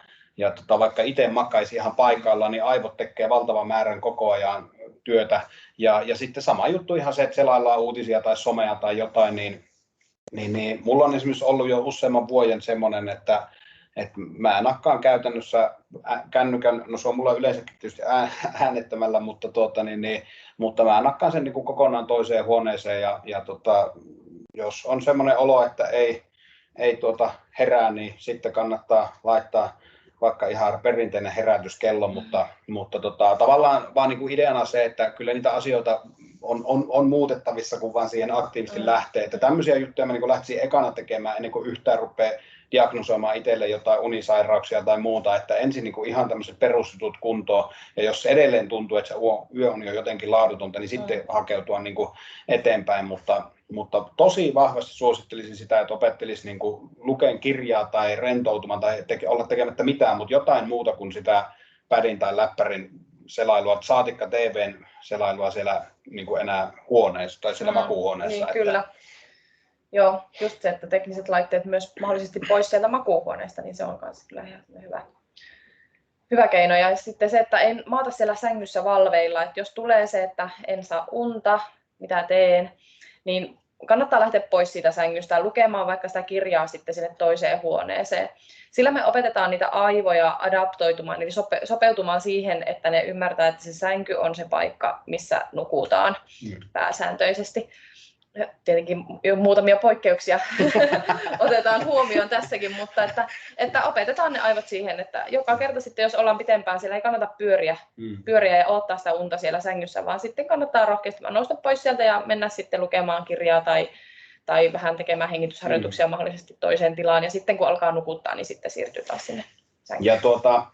vaikka itse makaisi ihan paikallaan, niin aivot tekee valtavan määrän koko ajan työtä. Ja sitten sama juttu ihan se, että selaillaan uutisia tai somea tai jotain, niin mulla on esimerkiksi ollut jo useamman vuoden semmoinen, että mä nakkaan käytännössä kännykän, no se on mulla yleensäkin tietysti äänettömällä, mutta mä nakkaan sen niin kuin kokonaan toiseen huoneeseen ja jos on semmoinen olo, että ei herää, niin sitten kannattaa laittaa vaikka ihan perinteinen herätyskello, mutta tavallaan vaan niin kuin ideana se, että kyllä niitä asioita on muutettavissa, kun vaan siihen aktiivisesti lähtee. Että tämmöisiä juttuja mä niin lähtisin ekana tekemään ennen kuin yhtään rupeaa diagnosoimaan itselle jotain unisairauksia tai muuta, että ensin niin kuin ihan tämmöiset perusjutut kuntoon, ja jos edelleen tuntuu, että se yöuni on jotenkin laadutonta, niin sitten hakeutua niin kuin eteenpäin, mutta tosi vahvasti suosittelisin sitä, että opettelisi niin kuin lukeen kirjaa tai rentoutumaan tai olla tekemättä mitään, mutta jotain muuta kuin sitä pädin tai läppärin selailua, saatikka TVn selailua siellä niin kuin enää huoneessa tai siellä makuuhuoneessa. Niin, kyllä. Joo, just se, että tekniset laitteet myös mahdollisesti pois sieltä makuuhuoneesta, niin se on myös kyllä ihan hyvä keino. Ja sitten se, että en maata siellä sängyssä valveilla, että jos tulee se, että en saa unta, mitä teen, niin kannattaa lähteä pois siitä sängystä ja lukemaan vaikka sitä kirjaa sitten sinne toiseen huoneeseen. Sillä me opetetaan niitä aivoja adaptoitumaan, eli sopeutumaan siihen, että ne ymmärtää, että se sänky on se paikka, missä nukutaan pääsääntöisesti. Tietenkin muutamia poikkeuksia otetaan huomioon tässäkin, mutta että opetetaan ne aivot siihen, että joka kerta sitten, jos ollaan pitempään, siellä ei kannata pyöriä ja odottaa sitä unta siellä sängyssä, vaan sitten kannattaa rohkeasti nousta pois sieltä ja mennä sitten lukemaan kirjaa tai vähän tekemään hengitysharjoituksia mahdollisesti toiseen tilaan. Ja sitten kun alkaa nukuttaa, niin sitten siirtyy taas sinne sänkyyn. Ja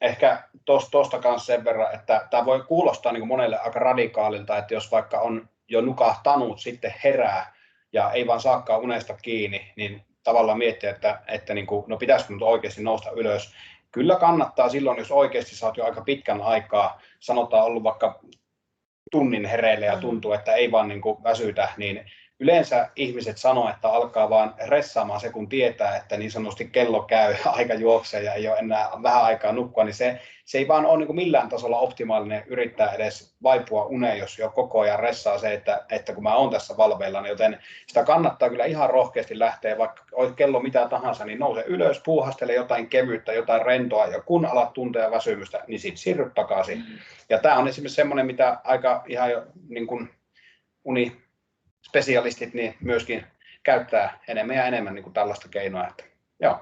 ehkä tuosta kanssa sen verran, että tämä voi kuulostaa niin kuin monelle aika radikaalilta, että jos vaikka on jo nukahtanut, sitten herää ja ei vaan saakaan unesta kiinni, niin tavallaan miettiä, että niin kuin, no pitäisikö nyt oikeasti nousta ylös. Kyllä kannattaa silloin, jos oikeasti sä oot jo aika pitkän aikaa, sanotaan ollut vaikka tunnin hereille ja tuntuu, että ei vaan niin kuin väsytä, niin yleensä ihmiset sanoo, että alkaa vaan ressaamaan se, kun tietää, että niin sanotusti kello käy, aika juoksee ja ei ole enää vähän aikaa nukkua, niin se ei vaan ole niin kuin millään tasolla optimaalinen yrittää edes vaipua uneen, jos jo koko ajan ressaa se, että kun mä oon tässä valveilla, niin joten sitä kannattaa kyllä ihan rohkeasti lähteä, vaikka olisi kello mitä tahansa, niin nouse ylös, puuhastele jotain kevyyttä, jotain rentoa, ja kun alat tuntea väsymystä, niin sitten siirry takaisin. Ja tämä on esimerkiksi semmoinen, mitä aika ihan jo niin kuin spesialistit niin myöskin käyttää enemmän ja enemmän niin kuin tällaista keinoa. Että, joo.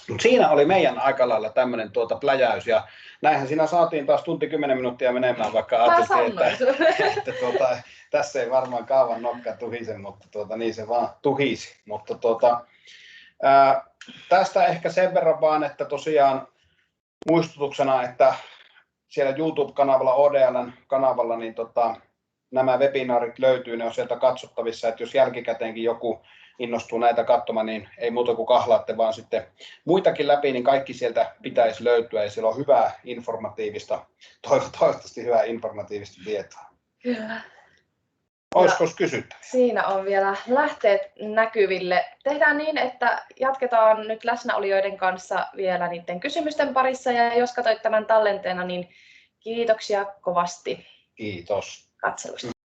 Mut siinä oli meidän aika lailla tämmöinen pläjäys ja näinhän siinä saatiin taas tunti 10 minuuttia menemään, vaikka ajattelin, että tässä ei varmaan kaavan nokka tuhise, mutta niin se vaan tuhisi. Mutta tästä ehkä sen verran vaan, että tosiaan muistutuksena, että siellä YouTube-kanavalla, ODL:n kanavalla, niin nämä webinaarit löytyy, ne on sieltä katsottavissa, että jos jälkikäteenkin joku innostuu näitä katsomaan, niin ei muuta kuin kahlaatte vaan sitten muitakin läpi, niin kaikki sieltä pitäisi löytyä ja siellä on hyvää informatiivista, toivottavasti hyvää informatiivista tietoa. Kyllä. Olisiko kysyttäviä? Siinä on vielä lähteet näkyville. Tehdään niin, että jatketaan nyt läsnäolijoiden kanssa vielä niiden kysymysten parissa ja jos katsoit tämän tallenteena, niin kiitoksia kovasti. Kiitos. Katselusta.